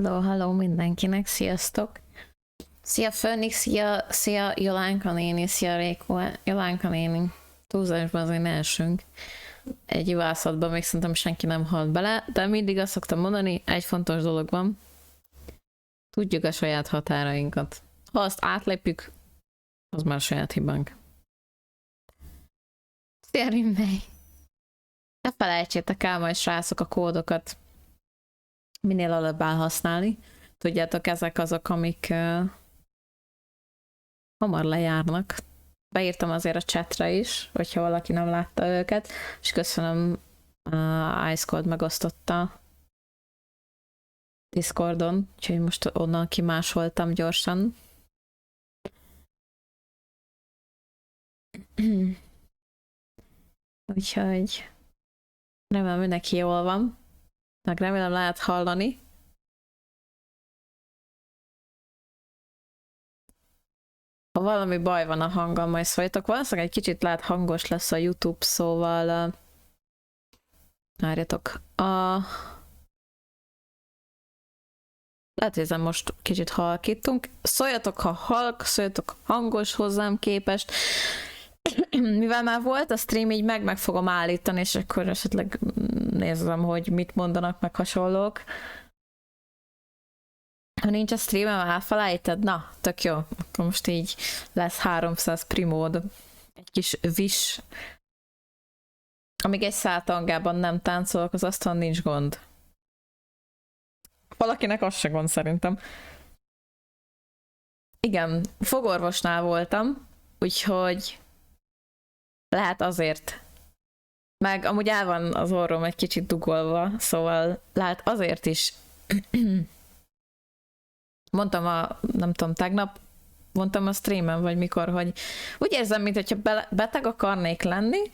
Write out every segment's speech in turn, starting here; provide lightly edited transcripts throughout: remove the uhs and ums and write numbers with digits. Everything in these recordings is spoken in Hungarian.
Hello mindenkinek, sziasztok! Szia Fönix, szia Jolánka néni, szia Réko, Jolánka néni. Túlzásban azért ne essünk. Egy juhászatban még szerintem senki nem halt bele, de mindig azt szoktam mondani, egy fontos dolog van. Tudjuk a saját határainkat. Ha azt átlépjük, az már saját hibánk. Szia Rimmely! Ne felejtsétek el majd srácok a kódokat minél előbb elhasználni. Tudjátok, ezek azok, amik hamar lejárnak. Beírtam azért a chatre is, hogyha valaki nem látta őket, és köszönöm, Ice Cold megosztotta Discordon, úgyhogy most onnan kimásoltam gyorsan. Úgyhogy remélem mindenki jól van, meg remélem lehet hallani. Ha valami baj van a hanggal, majd szóljatok. Valószínűleg egy kicsit lehet hangos lesz a YouTube, szóval várjatok. Lehet, hogy ezen most kicsit halkítunk. Szóljatok, ha halk, szóljatok hangos hozzám képest. Mivel már volt a stream, így meg fogom állítani, és akkor esetleg nézem, hogy mit mondanak, meg hasonlók. Ha nincs a streamem, elfelejted? Na, tök jó. Akkor most így lesz 300 primód. Egy kis wish. Amíg egy száltangában nem táncolok, az asztalon nincs gond. Valakinek az se gond szerintem. Igen, fogorvosnál voltam, úgyhogy lehet azért. Meg amúgy el van az orrom egy kicsit dugolva, szóval lehet azért is. Mondtam nem tudom, tegnap mondtam a streamen, vagy mikor, hogy úgy érzem, mintha beteg akarnék lenni,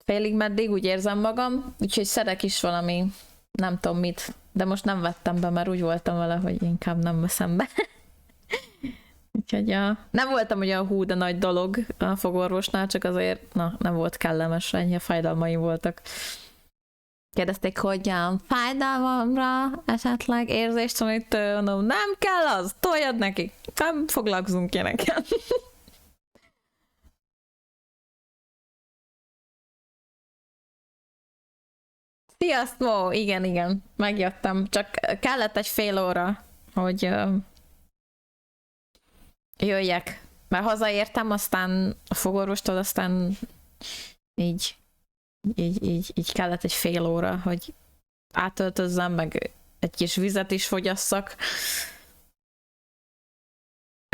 félig meddig úgy érzem magam, úgyhogy szedek is valami, nem tudom mit, de most nem vettem be, mert úgy voltam vele, hogy inkább nem veszem be. Úgyhogy nem voltam olyan hú, de nagy dolog a fogorvosnál, csak azért nem volt kellemes, ennyi fájdalmaim voltak. Kérdezték, hogy fájdalmamra esetleg érzéstelenítő, mondom, nem kell az, toljad neki, nem foglalkozunk ilyenekkel. Sziasztok! Igen, megjöttem, csak kellett egy fél óra, hogy jöjjek, mert hazaértem, aztán a fogorvostól, aztán így kellett egy fél óra, hogy átöltözzem, meg egy kis vizet is fogyasszak.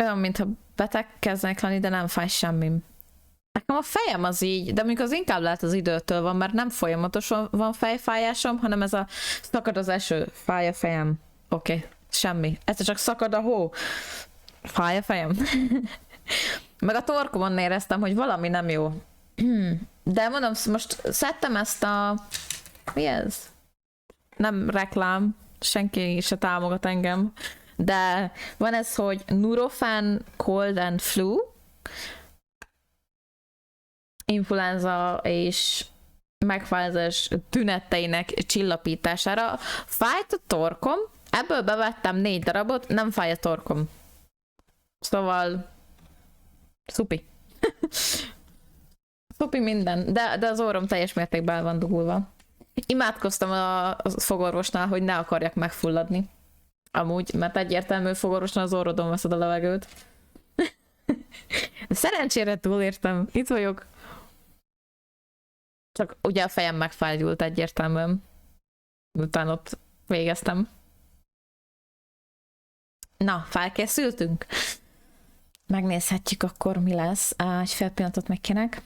Olyan, mintha beteg kezdenek lenni, de nem fáj semmim. Nekem a fejem az így, de mondjuk az inkább lehet az időtől van, mert nem folyamatosan van fejfájásom, hanem ez a szakad az eső, fáj a fejem. Oké, semmi. Ez csak szakad a hó. Fáj a fejem. Meg a torkomon éreztem, hogy valami nem jó. De mondom, most szedtem ezt a... Mi ez? Nem reklám, senki se támogat engem, de van ez, hogy Nurofen Cold and Flu, influenza és megfázás tüneteinek csillapítására. Fájt a torkom, ebből bevettem 4 darabot, nem fáj a torkom. Szóval... szupi. Szupi minden, de az orrom teljes mértékben el van dugulva. Imádkoztam a fogorvosnál, hogy ne akarjak megfulladni. Amúgy, mert egyértelmű fogorvosnál az orrodon veszed a levegőt. De szerencsére túlértem, itt vagyok. Csak ugye a fejem megfájdult egyértelműen. Utána ott végeztem. Na, felkészültünk? Megnézhetjük akkor, mi lesz. Egy fél pillanatot megkérek.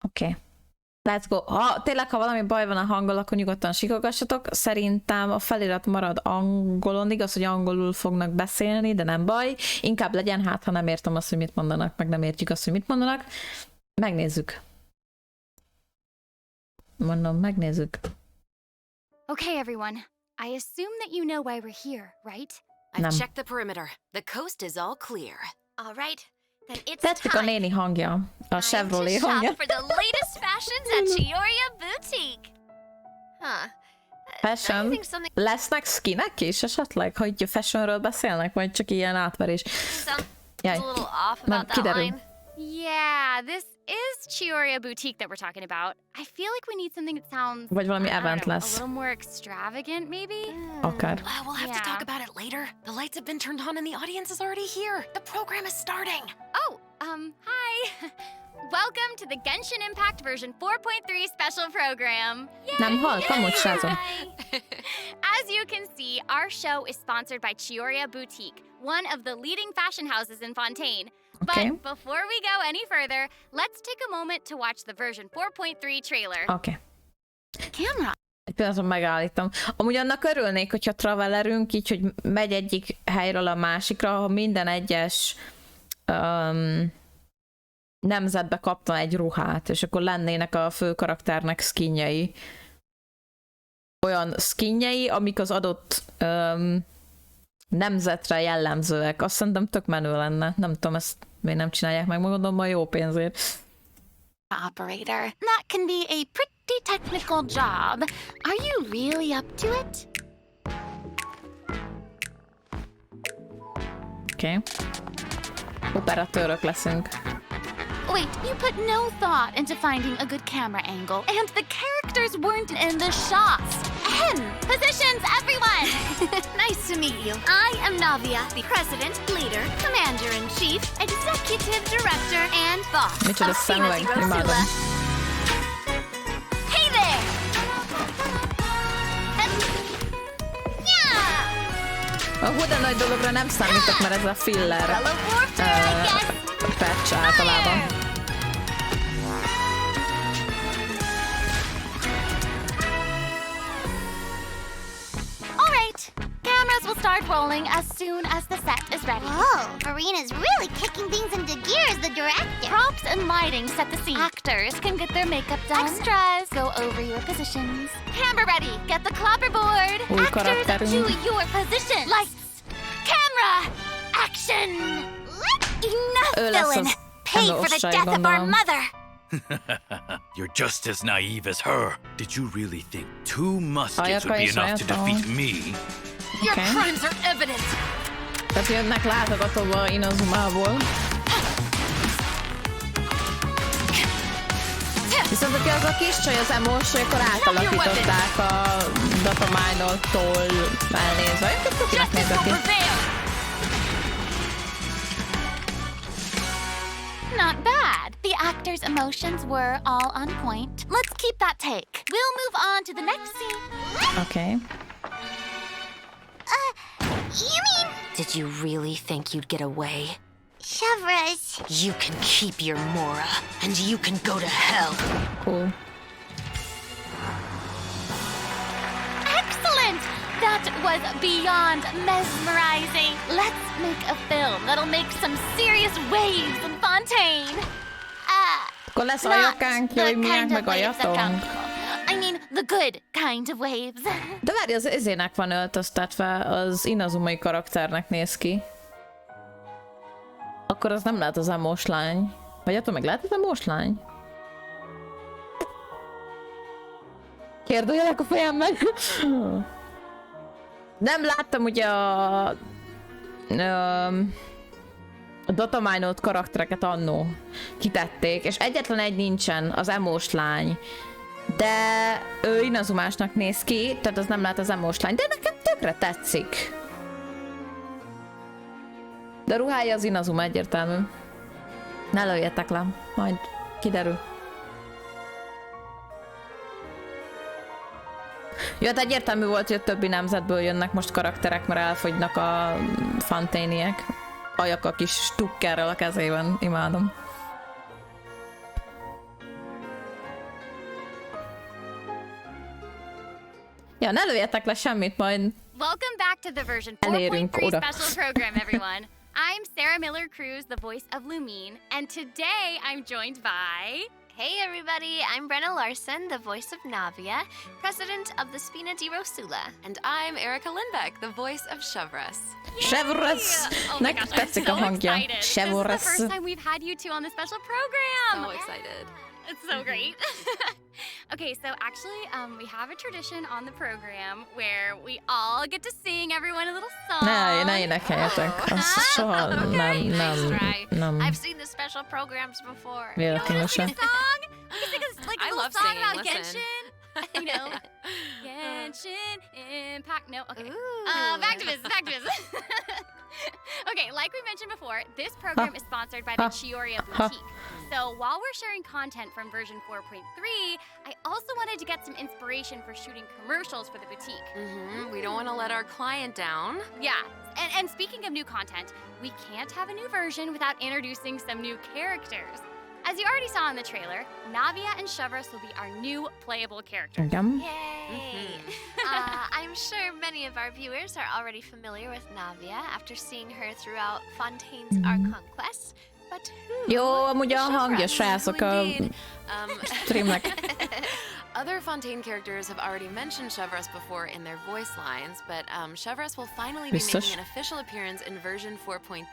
Oké. Let's go. Ha valami baj van a hanggal, akkor nyugodtan sikogassatok. Szerintem a felirat marad angolon. Igaz, hogy angolul fognak beszélni, de nem baj. Inkább legyen, ha nem értem azt, hogy mit mondanak, meg nem értjük azt, hogy mit mondanak. Megnézzük. Mondom, megnézzük. Okay, everyone. I assume that you know why we're here, right? I've checked the perimeter. The coast is all clear. All right. Tetszik a néni hangja, a Chevrolet hangja. For the latest fashions at Chioria Boutique. Huh. Fashion. Lesznek skinek is esetleg, hogy fashionről beszélnek, vagy csak ilyen átverés? Jaj, nem kiderül. Yeah, this is Chioria Boutique that we're talking about. I feel like we need something that sounds, Vagy valami event a lesz. little more extravagant, maybe? Akár. We'll have to talk about it later. The lights have been turned on and the audience is already here. The program is starting. Oh, hi. Welcome to the Genshin Impact version 4.3 special program. Nem hallottam, hogy srácom. As you can see, our show is sponsored by Chioria Boutique, one of the leading fashion houses in Fontaine. Okay. But before we go any further, let's take a moment to watch the version 4.3 trailer. Oké. Camera. Egy pillanatot megállítom. Amúgy annak örülnék, hogyha travelerünk így, hogy megy egyik helyről a másikra, ha minden egyes nemzetbe kapna egy ruhát, és akkor lennének a fő karakternek skinjei. Olyan skinjei, amik az adott nemzetre jellemzőek. Azt szerintem tök menő lenne. Nem tudom, ezt miért nem csinálják meg, mondom, a jó pénzért. Operator. That can be a pretty technical job. Are you really up to it? Oké. Operatőrök leszünk. Wait, you put no thought into finding a good camera angle, and the characters weren't in the shots. Positions, everyone! Nice to meet you. I am Navia, the President, Leader, Commander-in-Chief, Executive Director, and Boss Micsoda of szemüveg, imádom. Hey there! Hú, de nagy dologra nem számítok, mert ez a filler patch általában. Cameras will start rolling as soon as the set is ready. Whoa, Marina's really kicking things into gear as the director. Props and lighting set the scene. Actors can get their makeup done. Extras go over your positions. Camera ready, get the clapperboard. Actors to your position. Lights, camera, action. Enough, villain. Pay for the death of our mother. You're just as naive as her. Did you really think 2 muskets would be enough to defeat me? Your crimes are evident. Tehát jönnek látogatóba Inazumából. Viszont aki az a kis csaj az emos, akkor átalakították a datamine-tól elnézve. Én tök tökének nézett ki. Not bad. The actors' emotions were all on point. Let's keep that take. We'll move on to the next scene. Okay. You mean... Did you really think you'd get away? Shavras. You can keep your Mora, and you can go to hell. Cool. Excellent! That was beyond mesmerizing. Let's make a film that'll make some serious waves in Fontaine. Akkor lesz ajakánk, jaj, miánk, meg ajatunk. I mean, the good kind of waves. De várj, az ezének van öltöztetve, az inazumai karakternek néz ki. Akkor az nem lehet az emos lány. Vagy attól meg lehet az emos lány? Kérdőjelek a fejemben. Nem láttam ugye a datamine-olt karaktereket annó kitették, és egyetlen egy nincsen, az emos lány. De ő inazumásnak néz ki, tehát az nem lehet az emos lány, de nekem tökre tetszik. De ruhája az Inazuma egyértelmű. Ne lőjetek le, majd kiderül. Jó, hát egyértelmű volt, hogy a többi nemzetből jönnek most karakterek, mert elfogynak a fanténiek. Ajak a kis stukkerrel a kezében, imádom. Ja, ne lőjetek le semmit, majd Welcome back to the version 4.3 special program, everyone. I'm Sarah Miller Cruz, the voice of Lumine, and today I'm joined by... Hey everybody, I'm Brenna Larson, the voice of Navia, president of the Spina di Rosula. And I'm Erica Lindbeck, the voice of Shavras. Shavras! Oh my gosh, I'm so excited. This is the Shavras. first time we've had you two on the special program. So excited. It's so great. Okay, so actually, we have a tradition on the program where we all get to sing everyone a little song. Ne énekeljetek. Azt soha nem. I've seen the special programs before. Véletlenül. We sing like a little song about Genshin. You know, Genshin Impact. No, okay. Back to business. Okay, like we mentioned before, this program is sponsored by the Chioriya Boutique. So while we're sharing content from version 4.3, I also wanted to get some inspiration for shooting commercials for the boutique. We don't want to let our client down. Yeah, and speaking of new content, we can't have a new version without introducing some new characters. As you already saw in the trailer, Navia and Chevros will be our new playable characters. Yay! I'm sure many of our viewers are already familiar with Navia after seeing her throughout Fontaine's Archon quest. But who? Jó, amúgy a hangja srácok a streamnek. Other Fontaine characters have already mentioned Chevros before in their voice lines, but Chevros will finally be making an official appearance in version 4.3.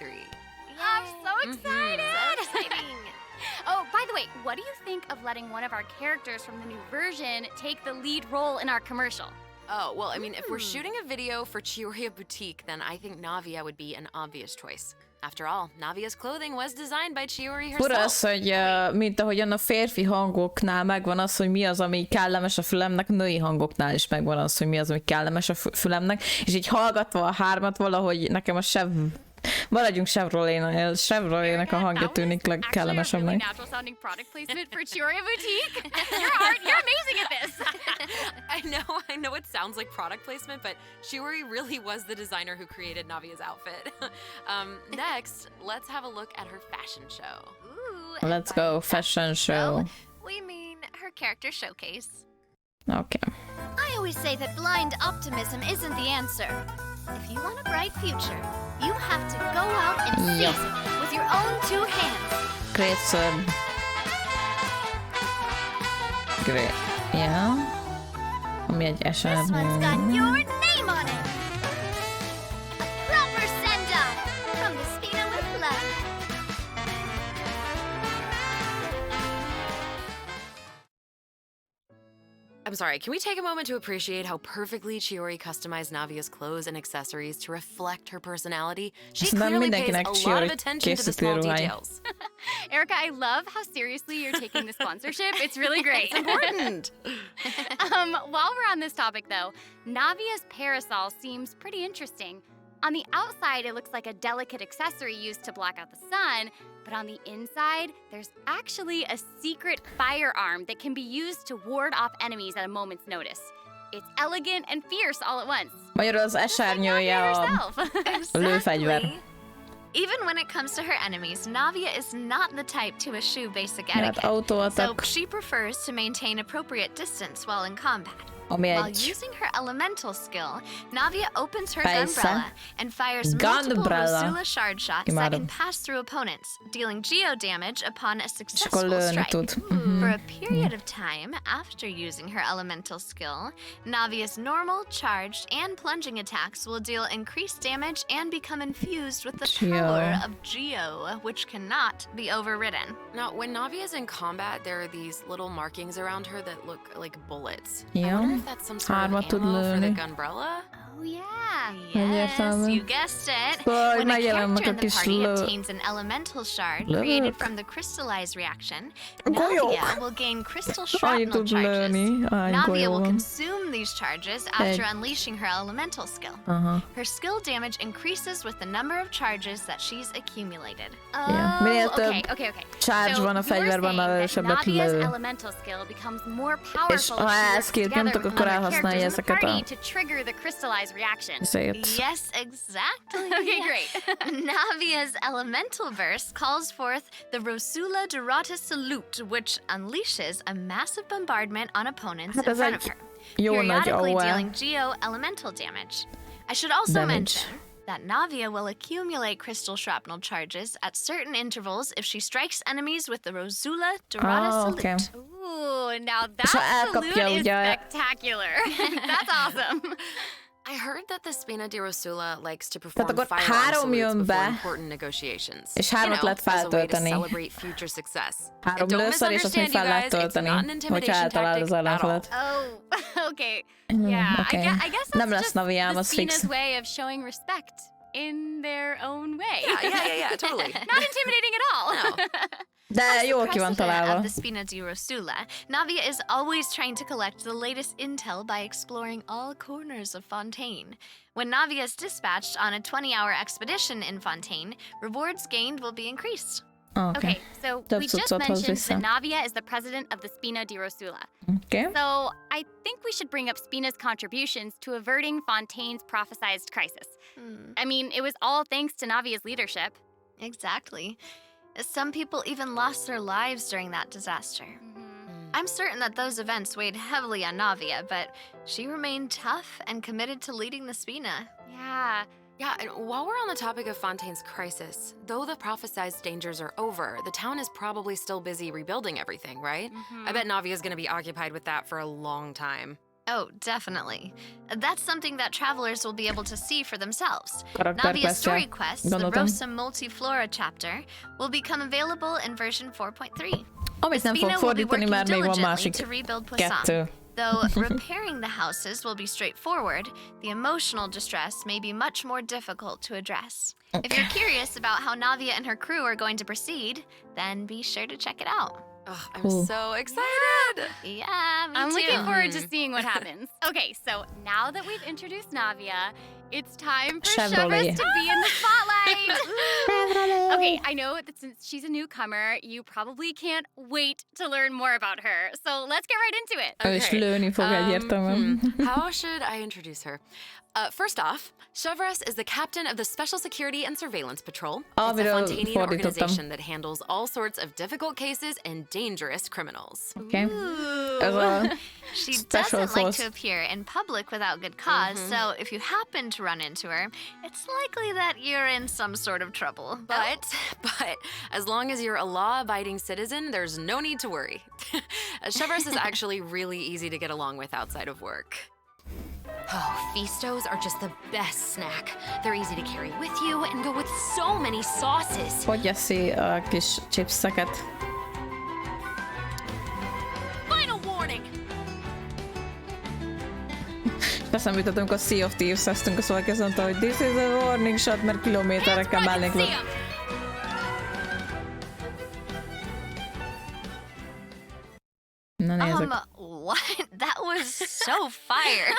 I'm so excited! So exciting! Oh, by the way, what do you think of letting one of our characters from the new version take the lead role in our commercial? Oh, well, I mean, if we're shooting a video for Chioriya Boutique, then I think Navia would be an obvious choice. After all, Navia's clothing was designed by Chiori herself. Fura az, hogy mint ahogyan a férfi hangoknál megvan az, hogy mi az, ami kellemes a fülemnek, női hangoknál is megvan az, hogy mi az, ami kellemes a fülemnek, és így hallgatva a hármat valahogy nekem a maradjunk Chevrolet-nek a hangja tűnik legkellemesebbnek. You're amazing at this. I know it sounds like product placement, but Chiori really was the designer who created Navia's outfit. Next, let's have a look at her fashion show. Ooh, Let's go, fashion show. We mean her character showcase. Okay. I always say that blind optimism isn't the answer. If you want a bright future, you have to go out and seize it with your own two hands. Great sword. Great. Yeah. Ami egy eset. This one's got your name on it. A proper send-off from the Spina with love. I'm sorry, can we take a moment to appreciate how perfectly Chiori customized Navia's clothes and accessories to reflect her personality? She clearly pays a lot of attention to the small details. Erica, I love how seriously you're taking the sponsorship. It's really great. It's important. While we're on this topic, though, Navia's parasol seems pretty interesting. On the outside, it looks like a delicate accessory used to block out the sun, but on the inside, there's actually a secret firearm that can be used to ward off enemies at a moment's notice. It's elegant and fierce all at once. Magyarul az esernyője a lőfegyver. Even when it comes to her enemies, Navia is not the type to eschew basic etiquette, so she prefers to maintain appropriate distance while in combat. While using her elemental skill, Navia opens her gunbrella and fires multiple Rosula shard shots that can pass through opponents, dealing geo damage upon a successful strike. For a period of time after using her elemental skill, Navia's normal, charged, and plunging attacks will deal increased damage and become infused with the power of geo, which cannot be overridden. Now, when Navia's in combat, there are these little markings around her that look like bullets. Yeah. That's some sort of ammo for the gunbrella? Oh yeah, yes, you guessed it. When a character in the party obtains an elemental shard created from the crystallized reaction, Navia will gain crystal shrapnel charges. Navia will consume these charges after unleashing her elemental skill. Her skill damage increases with the number of charges that she's accumulated. Okay. Charge van a fegyverben, erősebbet lő. Navia's elemental skill becomes more powerful És ha elszkélt nem tudok, akkor elhasználja ezeket a... to trigger the crystallized reaction. Yes, exactly. Okay, great. Navia's elemental burst calls forth the Rosula Dorata Salute, which unleashes a massive bombardment on opponents in front of her, periodically dealing geo-elemental damage. I should also mention that Navia will accumulate crystal shrapnel charges at certain intervals if she strikes enemies with the Rosula Dorata Salute. Okay. Ooh, now that salute is spectacular. That's awesome. I heard that the Spina di Rosula likes to perform firearm salutes before important negotiations. És 3-at lehet feltölteni. 3 lőször, és azt még fel lehet tölteni, hogyha eltalálod az ellenfelet. Oh, okay. Yeah, okay. I guess Nem that's lesz Naviám, az just the fix. Spina's way of showing respect in their own way. Yeah, totally. Not intimidating at all. No. De jól ki van találva. Of the Spina di Rosula, Navia is always trying to collect the latest intel by exploring all corners of Fontaine. When Navia is dispatched on a 20-hour expedition in Fontaine, rewards gained will be increased. Okay, so we just mentioned that Navia is the president of the Spina di Rosula. Okay. So I think we should bring up Spina's contributions to averting Fontaine's prophesized crisis. I mean, it was all thanks to Navia's leadership. Exactly. Some people even lost their lives during that disaster. I'm certain that those events weighed heavily on Navia, but she remained tough and committed to leading the Spina. Yeah, and while we're on the topic of Fontaine's crisis, though the prophesized dangers are over, the town is probably still busy rebuilding everything, right? I bet Navia's gonna be occupied with that for a long time. Oh, definitely. That's something that travelers will be able to see for themselves. Karakter Navia's story questja. quest, the Rosa Multiflora chapter, will become available in version 4.3. Amit nem fog fordítani, mert még van másik to rebuild 2. Though repairing the houses will be straightforward, the emotional distress may be much more difficult to address. If you're curious about how Navia and her crew are going to proceed, then be sure to check it out. Oh, I'm so excited! Yeah, me I'm too. looking forward to seeing what happens. Okay, so now that we've introduced Navia, it's time for Chevrolet to be in the spotlight. Okay, I know that since she's a newcomer, you probably can't wait to learn more about her. So let's get right into it. És lőni fog egyértelműen. How should I introduce her? First off, Chevrolet is the captain of the Special Security and Surveillance Patrol. It's a Fontanian organization that handles all sorts of difficult cases and dangerous criminals. Okay. She doesn't like to appear in public without good cause, so if you happen to run into her, it's likely that you're in some sort of trouble. But as long as you're a law-abiding citizen, there's no need to worry. Chevrolet is actually really easy to get along with outside of work. Oh, Feastos are just the best snack. They're easy to carry with you and go with so many sauces. Hogy eszi a kis chipseket? Final warning. Eszembe jutott, amikor a Sea of Thieves-eztünk, azt valaki azt mondta, hogy this is a warning shot, mert kilométerekkel mellnék volt. Na nézzük. What? That was so fire.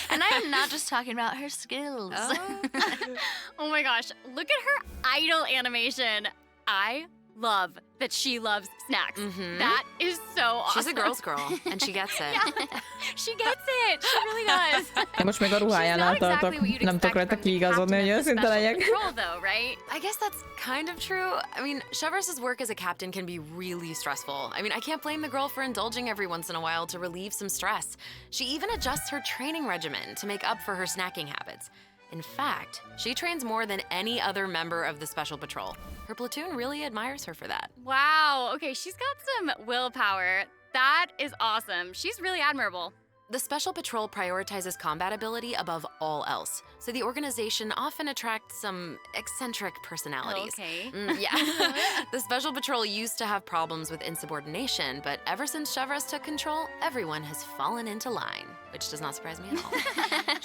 And I am not just talking about her skills. Oh my gosh, look at her idol animation. I love that she loves snacks. That is so awesome. She's a girl's girl, and she gets it. Yeah, she gets it. She really does. Én most még a ruhájánál tartok. Nem tudok rajta kiigazodni, hogy őszinte legyek. I guess that's kind of true. I mean, Chevrolet's work as a captain can be really stressful. I mean, I can't blame the girl for indulging every once in a while to relieve some stress. She even adjusts her training regimen to make up for her snacking habits. In fact, she trains more than any other member of the Special Patrol. Her platoon really admires her for that. Wow, okay, she's got some willpower. That is awesome. She's really admirable. The Special Patrol prioritizes combat ability above all else, so the organization often attracts some eccentric personalities. Okay. Yeah. The Special Patrol used to have problems with insubordination, but ever since Chevrolet took control, everyone has fallen into line, which does not surprise me at all.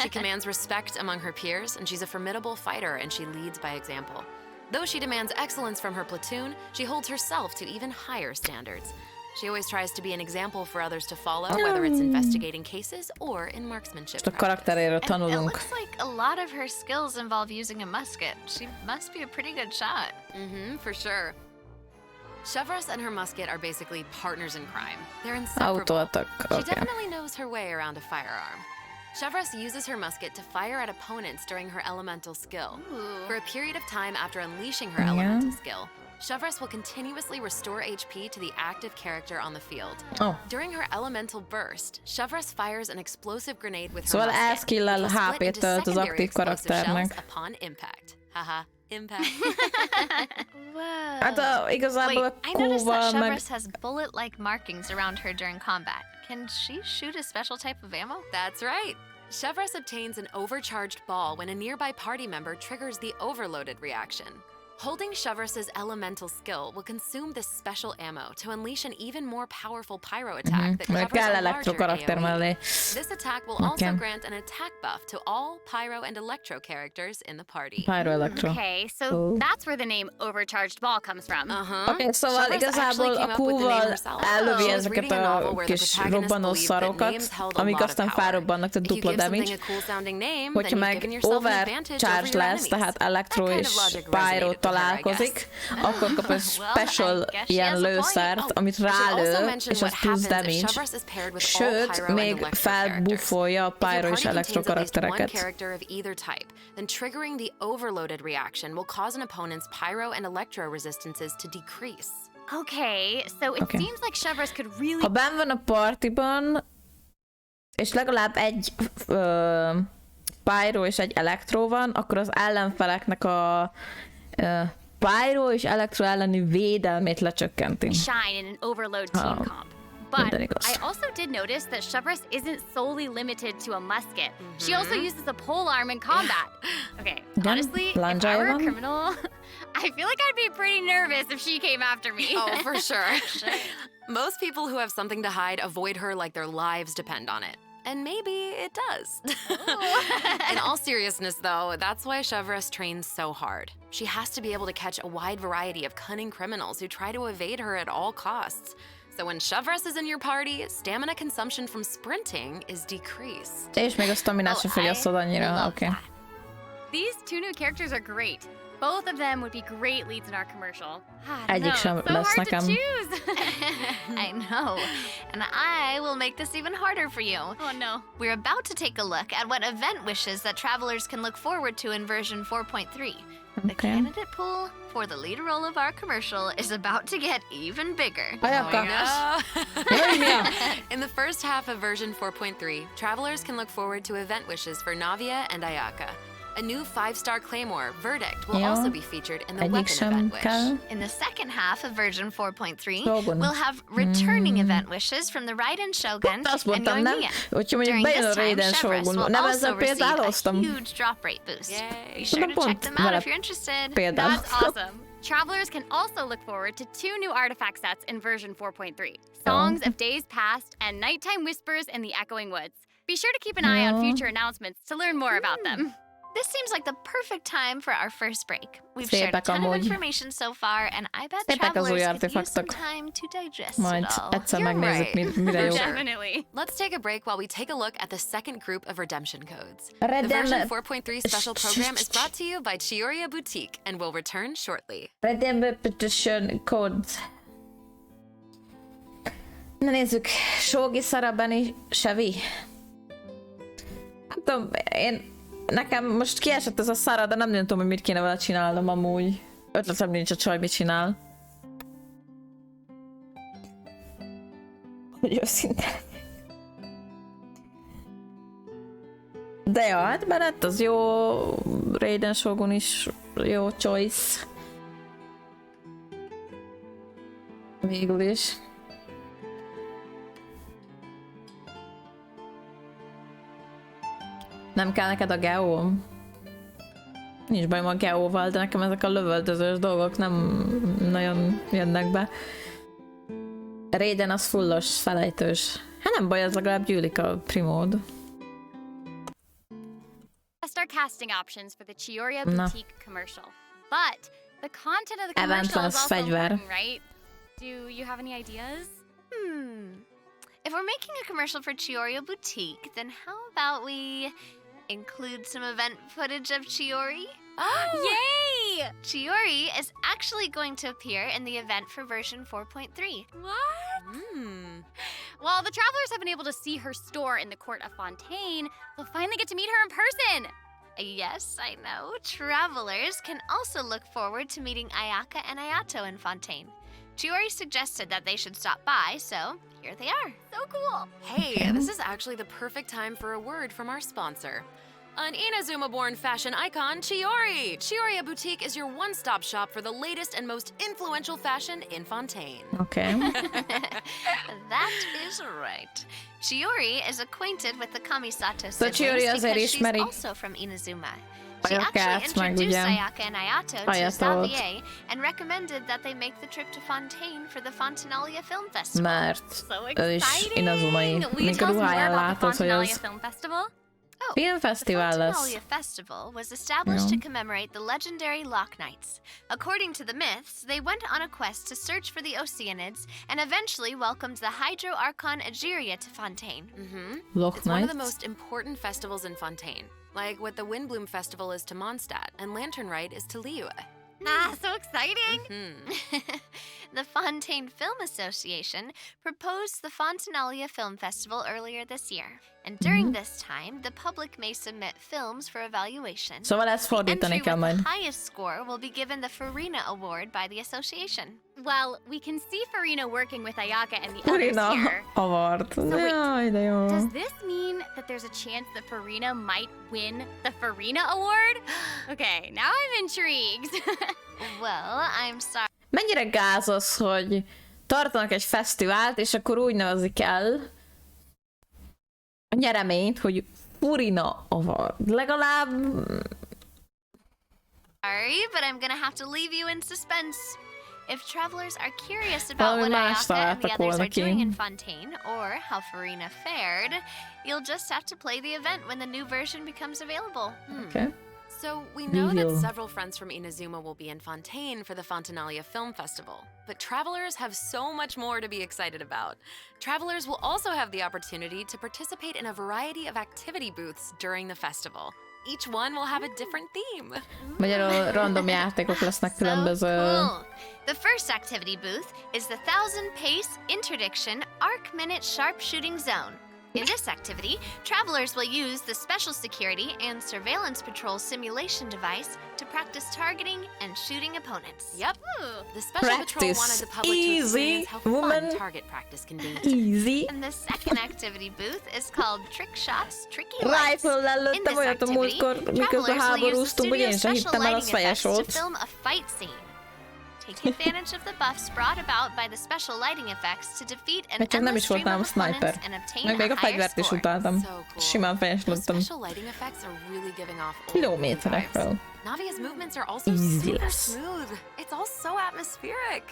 She commands respect among her peers, and she's a formidable fighter, and she leads by example. Though she demands excellence from her platoon, she holds herself to even higher standards. She always tries to be an example for others to follow, whether it's investigating cases or in marksmanship. A karakteréről tanulunk. It looks like a lot of her skills involve using a musket. She must be a pretty good shot. For sure. Chevrolet and her musket are basically partners in crime. They're inseparable. Auto-attack. She definitely knows her way around a firearm. Chevrolet uses her musket to fire at opponents during her elemental skill. For a period of time after unleashing her elemental skill, Chevrolet will continuously restore HP to the active character on the field. During her elemental burst, Chevrolet fires an explosive grenade with her szóval musket, elszkillel HP-t tölt az aktív karakternek. Upon impact. Haha, impact. Whoa. Igazából Wait, I noticed that Chevrolet has bullet-like markings around her during combat. Can she shoot a special type of ammo? That's right. Chevreuse obtains an overcharged ball when a nearby party member triggers the overloaded reaction. Holding Chevreuse's elemental skill will consume this special ammo to unleash an even more powerful pyro attack that covers a larger AoE. This attack will also grant an attack buff to all pyro and electro characters in the party. Pyro-electro. Okay, so that's where the name overcharged ball comes from. Okay, szóval igazából a Q-val ellövi ezeket a kis robbanó szarokat, amik aztán felrobbannak, tehát dupla damage. Hogyha meg overcharge lesz, tehát electro és pyro találkozik, akkor kap egy special ilyen lőszert, amit rálő, és az plusz damage. Sőt, még felbuffolja a pyro és electro karaktereket. Then triggering the overloaded reaction will cause an opponent's pyro and electro resistances to decrease. Okay, so it seems like Chevreuse could really... Ha benn van a partiban, és legalább egy pyro és egy electro van, akkor az ellenfeleknek a pyro és electro elleni védelmét lecsökkenti. Shine in an overload team comp. But I also did notice that Chevreuse isn't solely limited to a musket. She also uses a polearm in combat. Okay, honestly, if I were a criminal, I feel like I'd be pretty nervous if she came after me. Oh, for sure. Most people who have something to hide avoid her like their lives depend on it. And maybe it does. In all seriousness, though, that's why Chevreuse trains so hard. She has to be able to catch a wide variety of cunning criminals who try to evade her at all costs. So when Chevreuse is in your party, stamina consumption from sprinting is decreased. És még a staminát sem fogyasztod annyira, okay. These two new characters are great. Both of them would be great leads in our commercial. Egyik sem lesz nekem. I know. And I will make this even harder for you. Oh no. We're about to take a look at what event wishes that travelers can look forward to in version 4.3. The candidate pool for the lead role of our commercial is about to get even bigger. In the first half of version 4.3, travelers can look forward to event wishes for Navia and Ayaka. A new 5-star claymore, Verdict, will also be featured in the weapon event wish. In the second half of version 4.3, we'll have returning event wishes from the Raiden Shogun and Yoimiya. During this time, Chevreuse will also receive a huge drop rate boost. Be sure to check them out if you're interested. That's awesome. Travelers can also look forward to 2 new artifact sets in version 4.3. Songs of Days Past and Nighttime Whispers in the Echoing Woods. Be sure to keep an eye on future announcements to learn more about them. This seems like the perfect time for our first break. We've shared a ton of information so far, and I bet travelers could use some time to digest it all. You're right. Definitely. Let's take a break while we take a look at the second group of redemption codes. The version 4.3 special program is brought to you by Chiyoria Boutique and will return shortly. Redemption codes. Na nézzük, Shogi Sarabani Sevi. Nem tudom, nekem most kiesett ez a szara, de nem tudom, hogy mit kéne vele csinálnom amúgy. Ötletem nincs, a csaj mit csinál. Hogy őszinte. De ja, hát Bennett az jó, Raiden Shogun is jó choice. Végül is. Nem kell neked a Geo? Nincs bajom a Geóval, de nekem ezek a lövöldözős dolgok nem nagyon jönnek be. Raiden az fullos, felejtős. Hát nem baj, ez legalább gyűlik a primód. Our casting options for the Chiyoria Boutique commercial. But the content of the commercial is also important, right? Do you have any ideas? If we're making a commercial for Chiyoria Boutique, then how about we include some event footage of Chiyori? Oh! Yay! Chiyori is actually going to appear in the event for version 4.3. What? While the travelers have been able to see her store in the court of Fontaine, they'll finally get to meet her in person. Yes, I know. Travelers can also look forward to meeting Ayaka and Ayato in Fontaine. Chiyori suggested that they should stop by, so here they are. So cool. Hey, this is actually the perfect time for a word from our sponsor. an Inazuma-born fashion icon, Chiori! Chiori, a boutique, is your one-stop shop for the latest and most influential fashion in Fontaine. Okay. That is right. Chiori is acquainted with the Kamisato So Chiori azért ismeri also from Inazuma. She actually introduced Ayaka and Ayato to Xavier and recommended that they make the trip to Fontaine for the Fontinalia Film Festival. Mert So ő is exciting! Inazumai. Will you Még tell a us more ruháján about the látod, hogy Fontinalia az Film Festival? filmfesztivál The lesz. Fontinalia Festival was established to commemorate the legendary Loch Knights. According to the myths, they went on a quest to search for the Oceanids and eventually welcomed the Hydro Archon Egeria to Fontaine. Loch It's one of the Knights. most important festivals in Fontaine, like what the Windbloom Festival is to Mondstadt and Lantern Rite is to Liyue. Ah, so exciting! The Fontaine Film Association proposed the Fontinalia Film Festival earlier this year, and during this time, the public may submit films for evaluation. Szóval ezt The fordítani entry kell with majd. the highest score will be given the Farina Award by the association. Well, we can see Farina working with Ayaka and the others Farina here. avart. wait, Jaj, de jó. Does this mean that there's a chance that Farina might win the Farina Award? Okay, now I'm intrigued. Well, I'm sorry. Mennyire gáz az, hogy tartanak egy fesztivált, és akkor úgy nevezik el a nyereményt, hogy Farina Award. Legalább... Sorry, but I'm gonna have to leave you in suspense. If travelers are curious about what más Ayaka and the találtak others volna are doing ki. in Fontaine, or how Farina fared, you'll just have to play the event when the new version becomes available. Okay. So we know that Reveal. several friends from Inazuma will be in Fontaine for the Fontinalia Film Festival, but travelers have so much more to be excited about. Travelers will also have the opportunity to participate in a variety of activity booths during the festival. Each one will have a different theme. Magyarul random játékok lesznek különböző... Cool. The first activity booth is the 1000 Pace Interdiction Arc Minute Sharpshooting Zone. In this activity, travelers will use the Special Security and Surveillance Patrol simulation device to practice targeting and shooting opponents. Yep. The Special Patrol wanted the public to experience how fun target practice can be. Easy. And the second activity booth is called Trick Shots, Tricky Lights. Rifle-lel In lőttem this olyat a activity, múltkor, miközben travelers will use the háborúztunk, hogy én studio's sem special hittem el, az lighting fejes effects to volt. film a fight scene. Take advantage of the buffs brought about by the special lighting effects to defeat an Mert csak nem endless is stream voltam of sniper. opponents and obtain Meg még a a higher fegyvert is score. utáltam. So cool. Simán fejes The lőttem. special lighting effects are really giving off old Kilométerekről. vibes. Navia's movements are also Easy super lesz. smooth. It's all so atmospheric.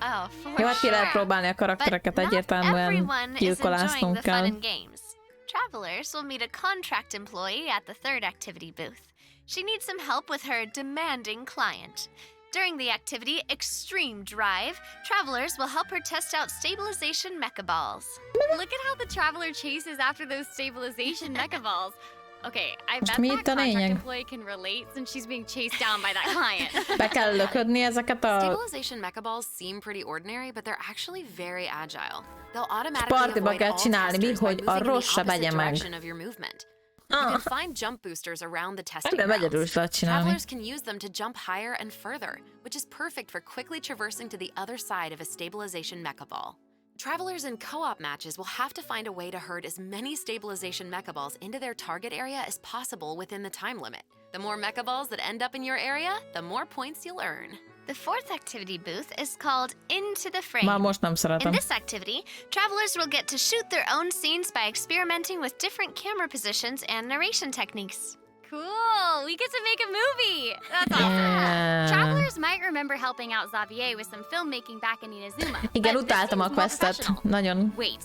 Oh, for Jó, hát ki lehet sure. próbálni a karaktereket, But not egyértelműen everyone is gyilkolásznunk enjoying the fun kell. and games. Travelers will meet a contract employee at the third activity booth. She needs some help with her demanding client. During the activity Extreme Drive, travelers will help her test out stabilization mecha balls. Look at how the traveler chases after those stabilization mecha balls. Okay, I Most bet mi that itt a contract lényeg? employee can relate since she's being chased down by that client. Be kell löködni ezeket a Stabilization mecha balls seem pretty ordinary, but they're actually very agile. They'll automatically partiba avoid kell all csinálni, testers by hogy a moving in rossz the se opposite vegye meg. direction of your movement. You can find jump boosters around the testing Ebben egyedül is grounds. lehet csinálni. Travelers can use them to jump higher and further, which is perfect for quickly traversing to the other side of a stabilization mecha ball. Travelers in co-op matches will have to find a way to herd as many stabilization mecha balls into their target area as possible within the time limit. The more mecha balls that end up in your area, the more points you'll earn. The fourth activity booth is called Into the Frame. Már most nem In szeretem. this activity, travelers will get to shoot their own scenes by experimenting with different camera positions and narration techniques. Cool! We get to make a movie! That's awesome. Yeah. Travelers might remember helping out Xavier with some filmmaking back in Inazuma. Igen, but this utáltam a seems more questet. professional. Nagyon. Wait,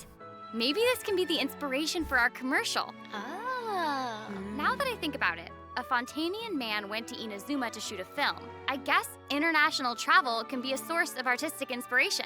maybe this can be the inspiration for our commercial. Oh. Now that I think about it, a Fontanian man went to Inazuma to shoot a film. I guess international travel can be a source of artistic inspiration.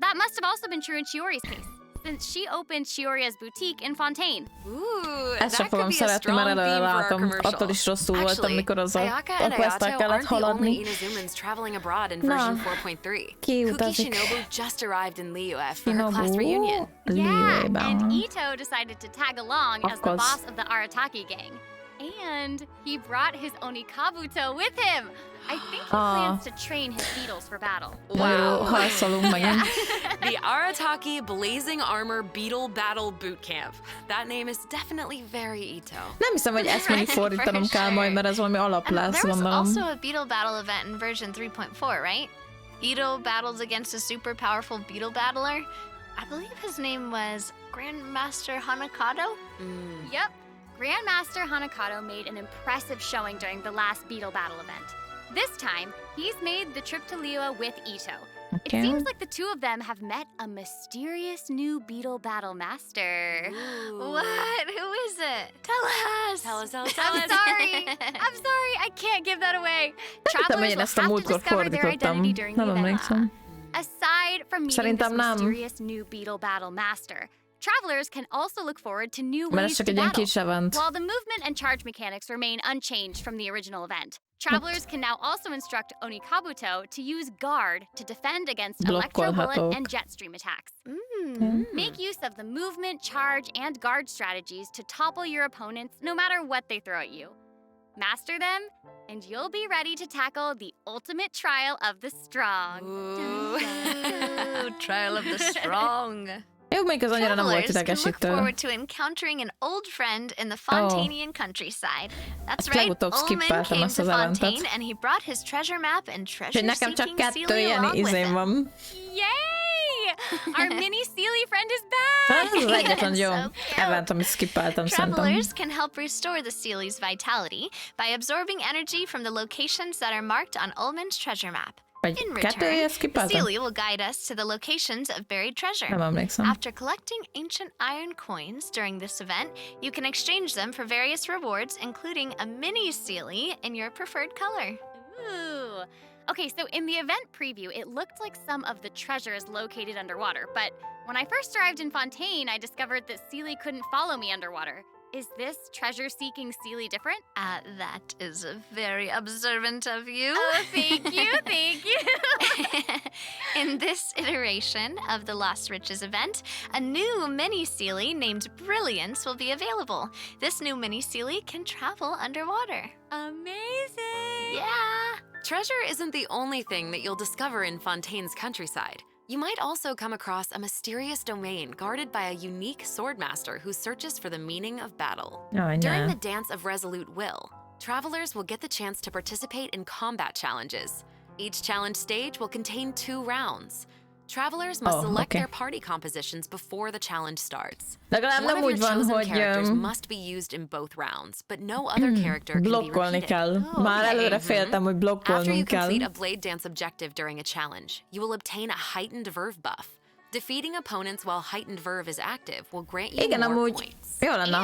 That must have also been true in Chiori's case, since she opened Chiori's boutique in Fontaine. Ooh, Ezt sem that could fogom be a szeretni, strong mert theme előre for our látom. commercial. Attól is rosszul voltam, Actually, mikor az Ayaka a and questtel Ayato kellett aren't the only haladni. Inazumans traveling abroad in Na, version 4.3. ki Kuki utazik? Shinobu just arrived in Liyue for her class reunion. Yeah, and Liyue-ben. Ito decided to tag along as the course. boss of the Arataki gang. And he brought his Onikabuto with him. I think plans to train his beetles for battle. Wow. The Arataki Blazing Armor Beetle Battle Bootcamp. That name is definitely very Ito. Nem hiszem, hogy ezt mondjuk fordítanom kell majd, mert ez valami alap lesz, There was gondolom. also a beetle battle event in version 3.4, right? Ito battles against a super powerful beetle battler. I believe his name was Grandmaster Hanakado? Yep. Grandmaster Hanakado made an impressive showing during the last beetle battle event. This time, he's made the trip to Liyue with Ito. Okay. It seems like the two of them have met a mysterious new beetle battle master. What? Who is it? Tell us. Tell us. I'm sorry. I can't give that away. Travelers will have to discover their identity during the event. Aside from meeting this mysterious new beetle battle master, travelers can also look forward to new ways to battle. While the movement and charge mechanics remain unchanged from the original event, travelers can now also instruct Onikabuto to use guard to defend against electro bullet and jet stream attacks. Make use of the movement, charge, and guard strategies to topple your opponents no matter what they throw at you. Master them, and you'll be ready to tackle the ultimate trial of the strong. Trial of the strong. Jó, még az annyira nem volt idegesítő. Look forward to encountering an old friend in the Fontanian countryside. That's right, Ullman came to Fontaine and he brought his treasure map and treasure-seeking Sealy along with him. Yay! Our mini Sealy friend is back! Ez az egyetlen jó event, amit skippeltem szerintem. Travelers can help restore the Sealy's vitality by absorbing energy from the locations that are marked on Ullman's treasure map. In return, Sealy will guide us to the locations of buried treasure. After collecting ancient iron coins during this event, you can exchange them for various rewards, including a mini Sealy in your preferred color. Ooh. Okay, so in the event preview, it looked like some of the treasure is located underwater, but when I first arrived in Fontaine, I discovered that Sealy couldn't follow me underwater. Is this treasure-seeking Sealy different? That is very observant of you. Oh, thank you. In this iteration of the Lost Riches event, a new mini Sealy named Brilliance will be available. This new mini Sealy can travel underwater. Amazing! Yeah! Treasure isn't the only thing that you'll discover in Fontaine's countryside. You might also come across a mysterious domain guarded by a unique swordmaster who searches for the meaning of battle. During the Dance of Resolute Will, travelers will get the chance to participate in combat challenges. Each challenge stage will contain 2 rounds. Travelers must select their party compositions before the challenge starts. One of your chosen characters must be used in both rounds, but no other character can be repeated. After you complete a Blade Dance objective during a challenge, you will obtain a heightened verve buff. Defeating opponents while heightened verve is active will grant you more points. And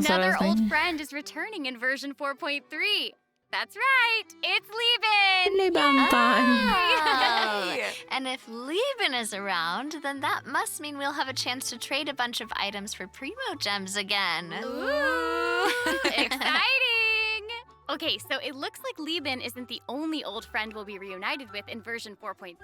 another old friend is returning in version 4.3. That's right, it's Lieben! time! And if Lieben is around, then that must mean we'll have a chance to trade a bunch of items for Primo Gems again. Ooh! Exciting! Okay, so it looks like Lieben isn't the only old friend we'll be reunited with in version 4.3.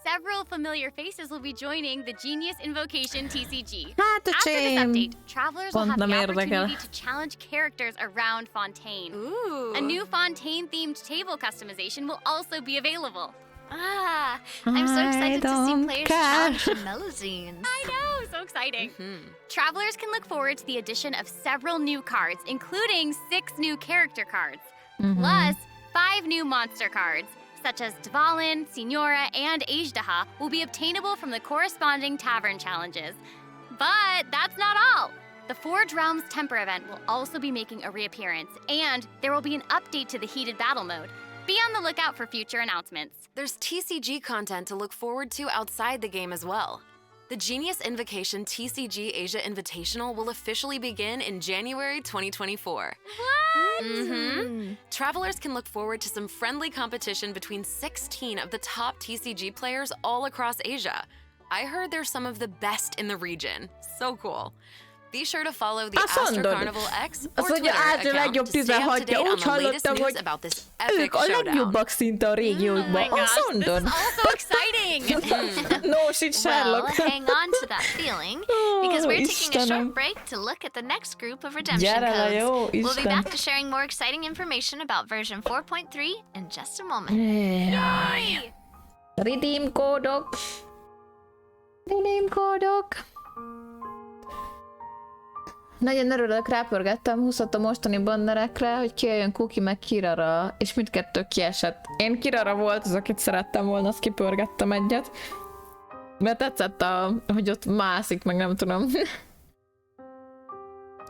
Several familiar faces will be joining the Genius Invocation TCG. After this update, travelers will have the opportunity to challenge characters around Fontaine. Ooh. A new Fontaine-themed table customization will also be available. I'm so excited to see players challenge the Melazines. I know, so exciting. Travelers can look forward to the addition of several new cards, including 6 new character cards, plus 5 new monster cards, such as Dvalin, Signora, and Ajdaha, will be obtainable from the corresponding tavern challenges. But that's not all. The Forge Realms Temper event will also be making a reappearance, and there will be an update to the Heated Battle mode. Be on the lookout for future announcements. There's TCG content to look forward to outside the game as well. The Genius Invocation TCG Asia Invitational will officially begin in January 2024. What? Travelers can look forward to some friendly competition between 16 of the top TCG players all across Asia. I heard they're some of the best in the region. So cool. Be sure to follow the Astro Carnival X or Twitter account to stay up to date on the latest news about this epic showdown. Legjobbak szinte a régiókban. Azt mondod? This is all so exciting! No shit, Sherlock. Well, hang on to that feeling, because we're taking a short break to look at the next group of redemption codes. We'll be back to sharing more exciting information about version 4.3 in just a moment. Yay! Redeem kódok. Redeem kódok. Nagyon örülök, rápörgettem, húzhatom mostani bannerekre, hogy kijöjjön Cookie meg Kirara, és mindkettő kiesett. Én Kirara volt az, akit szerettem volna, azt kipörgettem egyet. Mert tetszett, hogy ott mászik, meg nem tudom.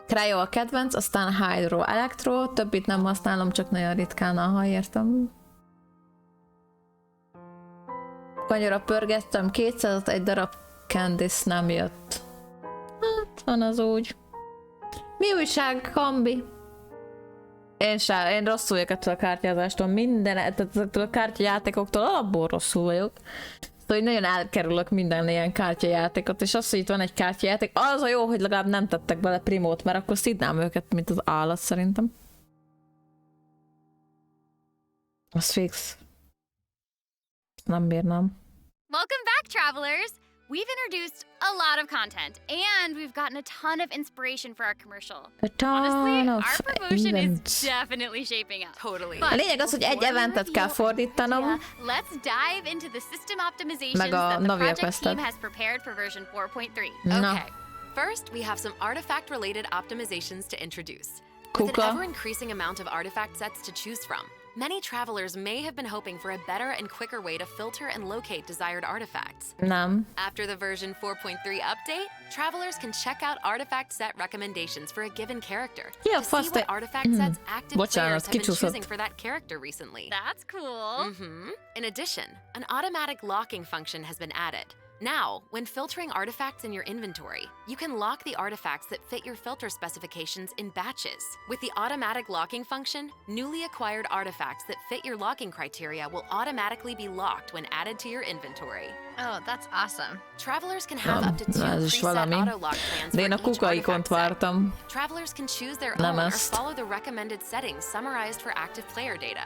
Cryo a kedvenc, aztán Hydro, Electro, többit nem használom, csak nagyon ritkán, ha értem. Kanyara pörgettem, 200, egy darab Candice nem jött. Hát, van az úgy. Mi újság, Kambi? Én rosszul vagyok ettől a kártyázástól, ettől a kártyajátékoktól alapból rosszul vagyok. Szóval nagyon elkerülök minden ilyen kártyajátékot, és az, hogy itt van egy kártyajáték, az a jó, hogy legalább nem tettek bele primót, mert akkor szidnám őket, mint az állat szerintem. Az fix. Nem bírnám. Welcome back, travelers! We've introduced a lot of content, and we've gotten a ton of inspiration for our commercial. Honestly, our promotion is definitely shaping up. Totally. A lényeg az, hogy egy eventet kell fordítanom. Let's dive into the system optimizations that the project team has prepared for version 4.3. Okay. First, we have some artifact-related optimizations to introduce. With an ever-increasing amount of artifact sets to choose from, many travelers may have been hoping for a better and quicker way to filter and locate desired artifacts. After the version 4.3 update, travelers can check out artifact set recommendations for a given character to see what artifact sets active players have been choosing for that character recently. That's cool. In addition, an automatic locking function has been added. Now, when filtering artifacts in your inventory, you can lock the artifacts that fit your filter specifications in batches. With the automatic locking function, newly acquired artifacts that fit your locking criteria will automatically be locked when added to your inventory. Oh, that's awesome. Travelers can have up to 2 preset auto-lock plans for each artifact set. Travelers can choose their own or follow the recommended settings summarized for active player data.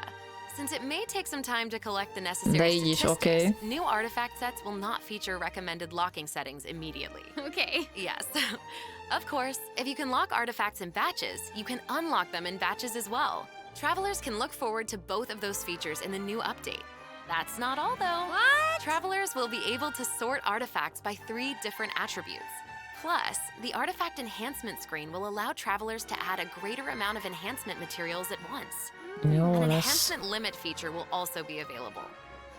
Since it may take some time to collect the necessary statistics, new artifact sets will not feature recommended locking settings immediately. Okay. Yes. Of course, if you can lock artifacts in batches, you can unlock them in batches as well. Travelers can look forward to both of those features in the new update. That's not all, though. What? Travelers will be able to sort artifacts by 3 different attributes. Plus, the artifact enhancement screen will allow travelers to add a greater amount of enhancement materials at once. An enhancement limit feature will also be available.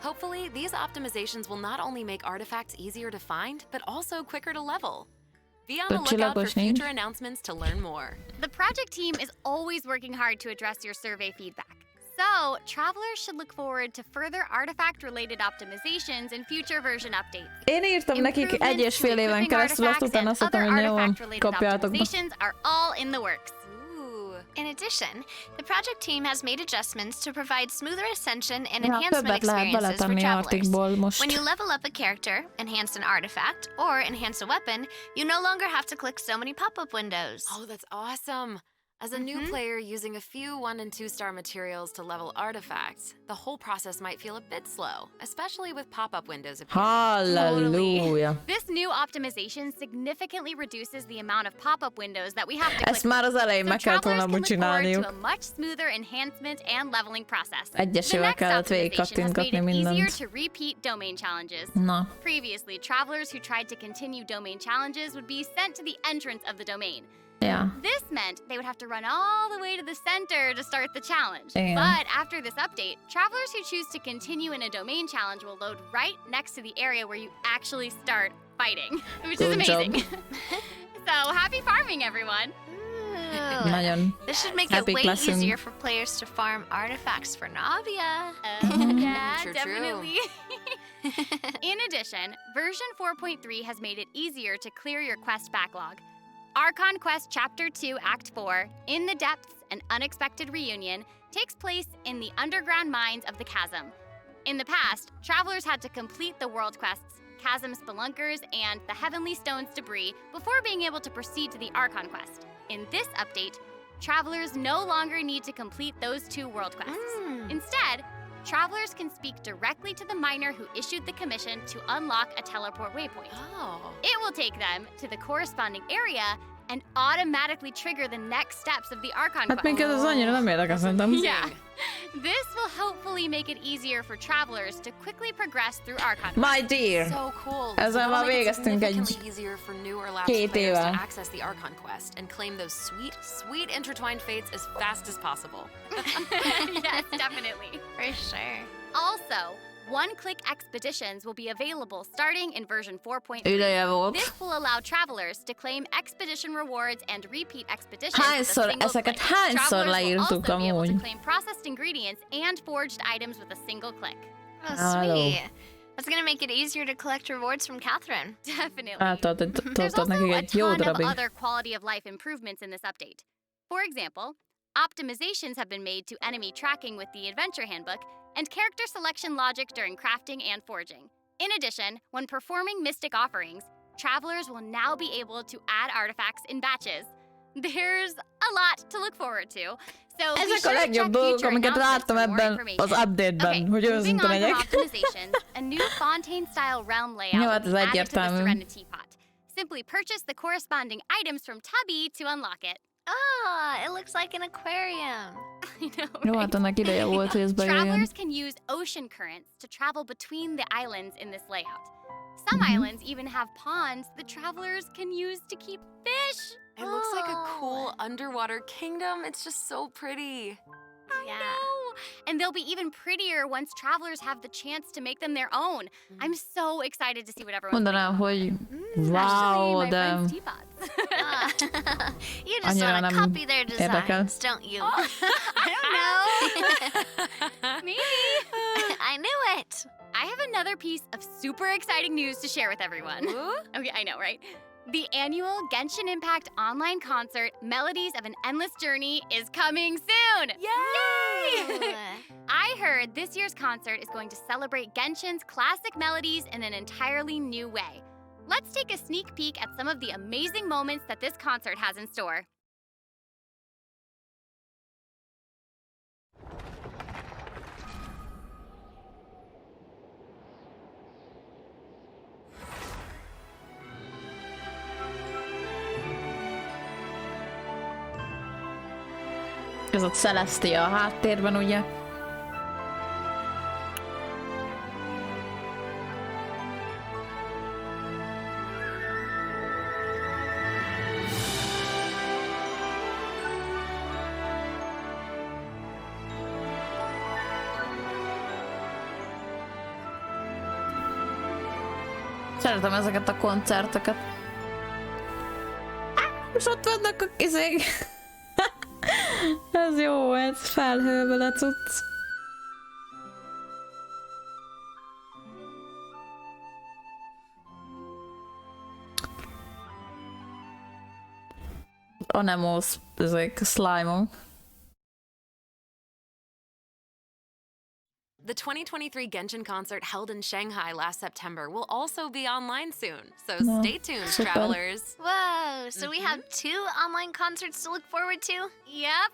Hopefully, these optimizations will not only make artifacts easier to find, but also quicker to level. Be on the lookout for future announcements to learn more. The project team is always working hard to address your survey feedback. So, travelers should look forward to further artifact-related optimizations in future version updates. Én írtam nekik 1,5 éven keresztül, azt utána azt mondtam, hogy jó, kapjátok be. Are all in the works. In addition, the project team has made adjustments to provide smoother ascension and enhancement experiences for travelers. When you level up a character, enhance an artifact, or enhance a weapon, you no longer have to click so many pop-up windows. Oh, that's awesome! As a new player using a few 1- and 2-star materials to level artifacts, the whole process might feel a bit slow, especially with pop-up windows appearing. Hallelujah! This new optimization significantly reduces the amount of pop-up windows that we have to click. Ezt már az elején meg kellett volna úgy csinálniuk. To a much smoother enhancement and leveling process. Egyesével kellett végig kattintgatni mindent. Easier to repeat domain challenges. Na. Previously, travelers who tried to continue domain challenges would be sent to the entrance of the domain. Yeah. This meant they would have to run all the way to the center to start the challenge. Damn. But after this update, travelers who choose to continue in a domain challenge will load right next to the area where you actually start fighting, which is amazing. So happy farming, everyone! This should make it way easier for players to farm artifacts for Navia. Yeah, definitely. In addition, version 4.3 has made it easier to clear your quest backlog. Archon Quest Chapter 2, Act 4, In the Depths, An Unexpected Reunion, takes place in the underground mines of the Chasm. In the past, travelers had to complete the world quests Chasm Spelunkers, and the Heavenly Stones debris before being able to proceed to the Archon quest. In this update, travelers no longer need to complete those 2 world quests. Instead, travelers can speak directly to the miner who issued the commission to unlock a teleport waypoint. It will take them to the corresponding area and automatically trigger the next steps of the Archon quest. Hát minket ez annyira nem érdekel szerintem. Yeah. This will hopefully make it easier for travelers to quickly progress through Archon. My dear. So cool. Ezzel már végeztünk egy 2 éve. to access the Archon quest and claim those sweet intertwined fates as fast as possible. Yes, definitely. For sure. Also, one-click expeditions will be available starting in version 4.3. Ideje volt. This will allow travelers to claim expedition rewards and repeat expeditions Hányszor, with a single ezeket click. hányszor Travelers will leírtuk also be able to amúgy? claim processed ingredients and forged items with a single click. Oh, Hello. sweet. That's gonna make it easier to collect rewards from Catherine. Definitely. Tudod There's also nekik a egy jó ton of darabig. other quality of life improvements in this update. For example, optimizations have been made to enemy tracking with the Adventure Handbook and character selection logic during crafting and forging. In addition, when performing mystic offerings, travelers will now be able to add artifacts in batches. There's a lot to look forward to. So be Ezek a sure to legjobb check dolgok, future amiket announcements láttam for more ebben information. az update-ben, hogy Moving őszinte on from legyek. optimizations, a new Fontaine-style realm layout Jó, hát will ez be added to the egyértelmű. Serenity Pot. Simply purchase the corresponding items from Tubby to unlock it. Ah, it looks like an aquarium. I know, Jó, right? hát annak ideje volt, hogy ez bejöjjön. Travelers can use ocean currents to travel between the islands in this layout. Some islands even have ponds that travelers can use to keep fish. It looks like a cool underwater kingdom. It's just so pretty. I know. And they'll be even prettier once travelers have the chance to make them their own. I'm so excited to see what everyone's Mondanám, hogy Especially wow, my de friend's teapots. You just Annyira want to nem copy their érdekel. designs, don't you? I don't know. Maybe. I knew it. I have another piece of super exciting news to share with everyone. Okay, I know, right? The annual Genshin Impact online concert, Melodies of an Endless Journey, is coming soon! Yay! I heard this year's concert is going to celebrate Genshin's classic melodies in an entirely new way. Let's take a sneak peek at some of the amazing moments that this concert has in store. Ez ott Celestia a háttérben, ugye? Szeretem ezeket a koncerteket. És ott vannak a izék. Ez jó, ez felhőből a cucc. Anemos, ezek slime-ok. The 2023 Genshin concert held in Shanghai last September will also be online soon, so stay tuned, super. travelers. Whoa, so we have 2 online concerts to look forward to? Yep.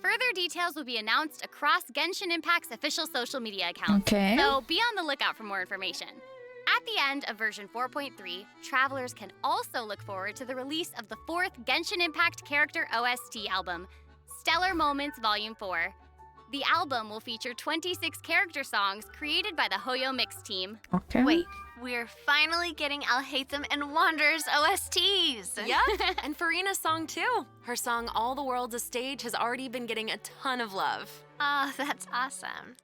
Further details will be announced across Genshin Impact's official social media accounts. Okay. So be on the lookout for more information. At the end of version 4.3, travelers can also look forward to the release of the 4th Genshin Impact character OST album, Stellar Moments Volume 4. The album will feature 26 character songs created by the Hoyo Mix team. Okay. Wait, we're finally getting Alhaitham and Wanderer's OSTs. Yep, and Farina's song too. Her song All the World's a Stage has already been getting a ton of love. Oh, that's awesome.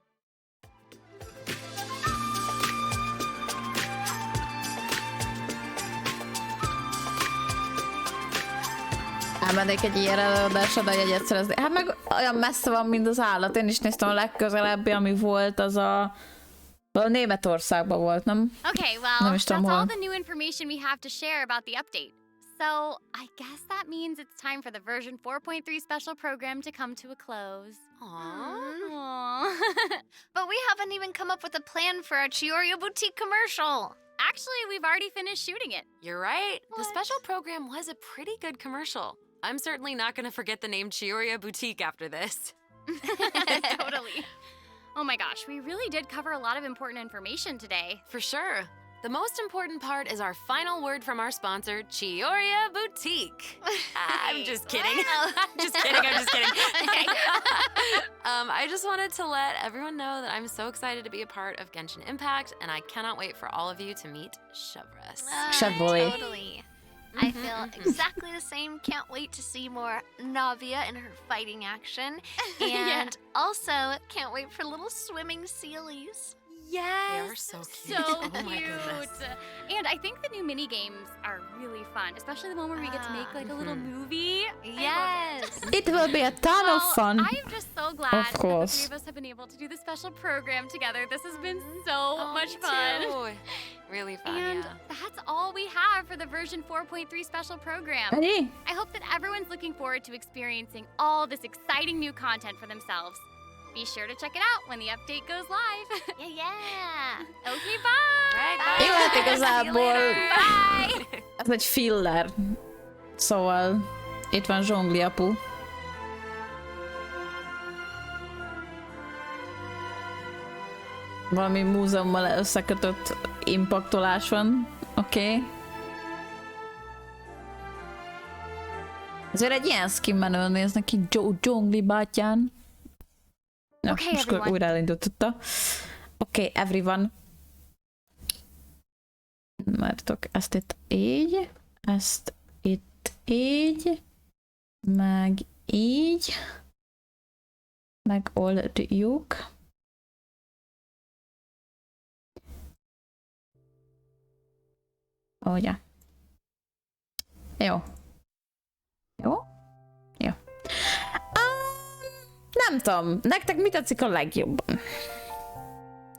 Elmennék egy ilyen előadásra, de jegyet szerezni. Hát meg olyan messze van, mint az állat. Én is néztem a legközelebbi, ami volt, az a Németországban volt, nem? Okay, well, that's all the new information we have to share about the update. So, I guess that means it's time for the version 4.3 special program to come to a close. But we haven't even come up with a plan for our Chiorio Boutique commercial. Actually, we've already finished shooting it. You're right. The special program was a pretty good commercial. I'm certainly not going to forget the name Chiyoria Boutique after this. Totally. Oh my gosh, we really did cover a lot of important information today. For sure. The most important part is our final word from our sponsor, Chiyoria Boutique. I'm just kidding. I'm just kidding. I just wanted to let everyone know that I'm so excited to be a part of Genshin Impact, and I cannot wait for all of you to meet Chevres. Totally. I feel exactly the same. Can't wait to see more Navia in her fighting action. And also, can't wait for little swimming sealies. Yes! They are so cute. So oh my cute. Goodness. And I think the new mini games are really fun, especially the one where we get to make like a little movie. Yes! It will be a ton of fun. I am just so glad that the three of us have been able to do the special program together. This has been so much fun. Too. Really fun, And that's all we have for the version 4.3 special program. Ready? I hope that everyone's looking forward to experiencing all this exciting new content for themselves. Be sure to check it out when the update goes live. Yeah. Okay, bye! Right, bye! Jó, hát igazából Bye! ez egy filler. Szóval itt van Zsongli apu. Valami múzeummal összekötött impaktolás van. Oké. Ezért egy ilyen skin menő néznek ki Zsongli bátyán. Na, Okay, most everyone. újra elindította. Oké, everyone. Vártok, ezt itt így, ezt itt így, meg így, megoldjuk. Ugye? Jó. Jó? Jó. Nem tudom, nektek mi tetszik a legjobban?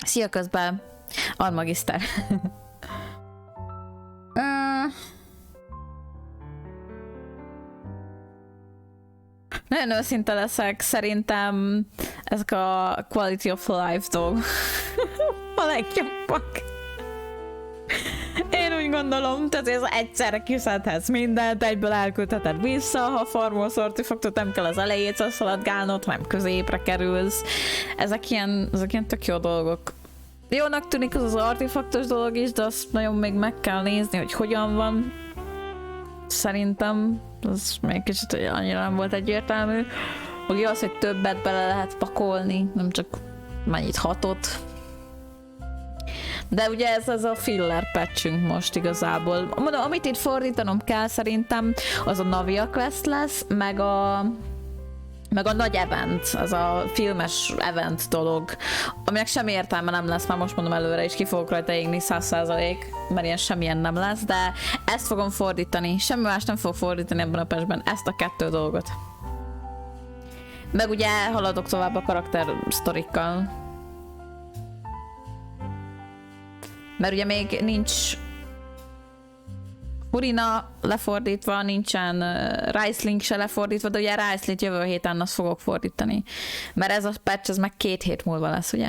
Szia közben, Almagiszter. Nagyon őszinte leszek, szerintem ezek a quality of life dolgok a legjobbak. Én úgy gondolom, tehát ez egyszerre kiszedhetsz mindent, egyből elküldheted vissza, ha farmolsz artefaktot, nem kell az elejét szaladgálnod, hanem középre kerülsz. Ezek ilyen tök jó dolgok. Jónak tűnik az artefaktos dolog is, de azt nagyon még meg kell nézni, hogy hogyan van. Szerintem az még kicsit annyira nem volt egyértelmű. Ugye az, hogy többet bele lehet pakolni, nem csak mennyit 6-ot. De ugye ez az a filler patchünk most igazából. Mondom, amit itt fordítanom kell szerintem, az a Navia quest lesz, meg a nagy event, az a filmes event dolog, aminek semmi értelme nem lesz, már most mondom előre, és ki fogok rajta égni 100%, mert ilyen semmilyen nem lesz, de ezt fogom fordítani, semmi más nem fog fordítani ebben a patchben, ezt a 2 dolgot. Meg ugye haladok tovább a karakter sztorikkal. Mert ugye még nincs Furina lefordítva, nincsen Ricelink se lefordítva, de ugye Ricelink jövő héten azt fogok fordítani. Mert ez a patch, ez meg 2 hét múlva lesz, ugye?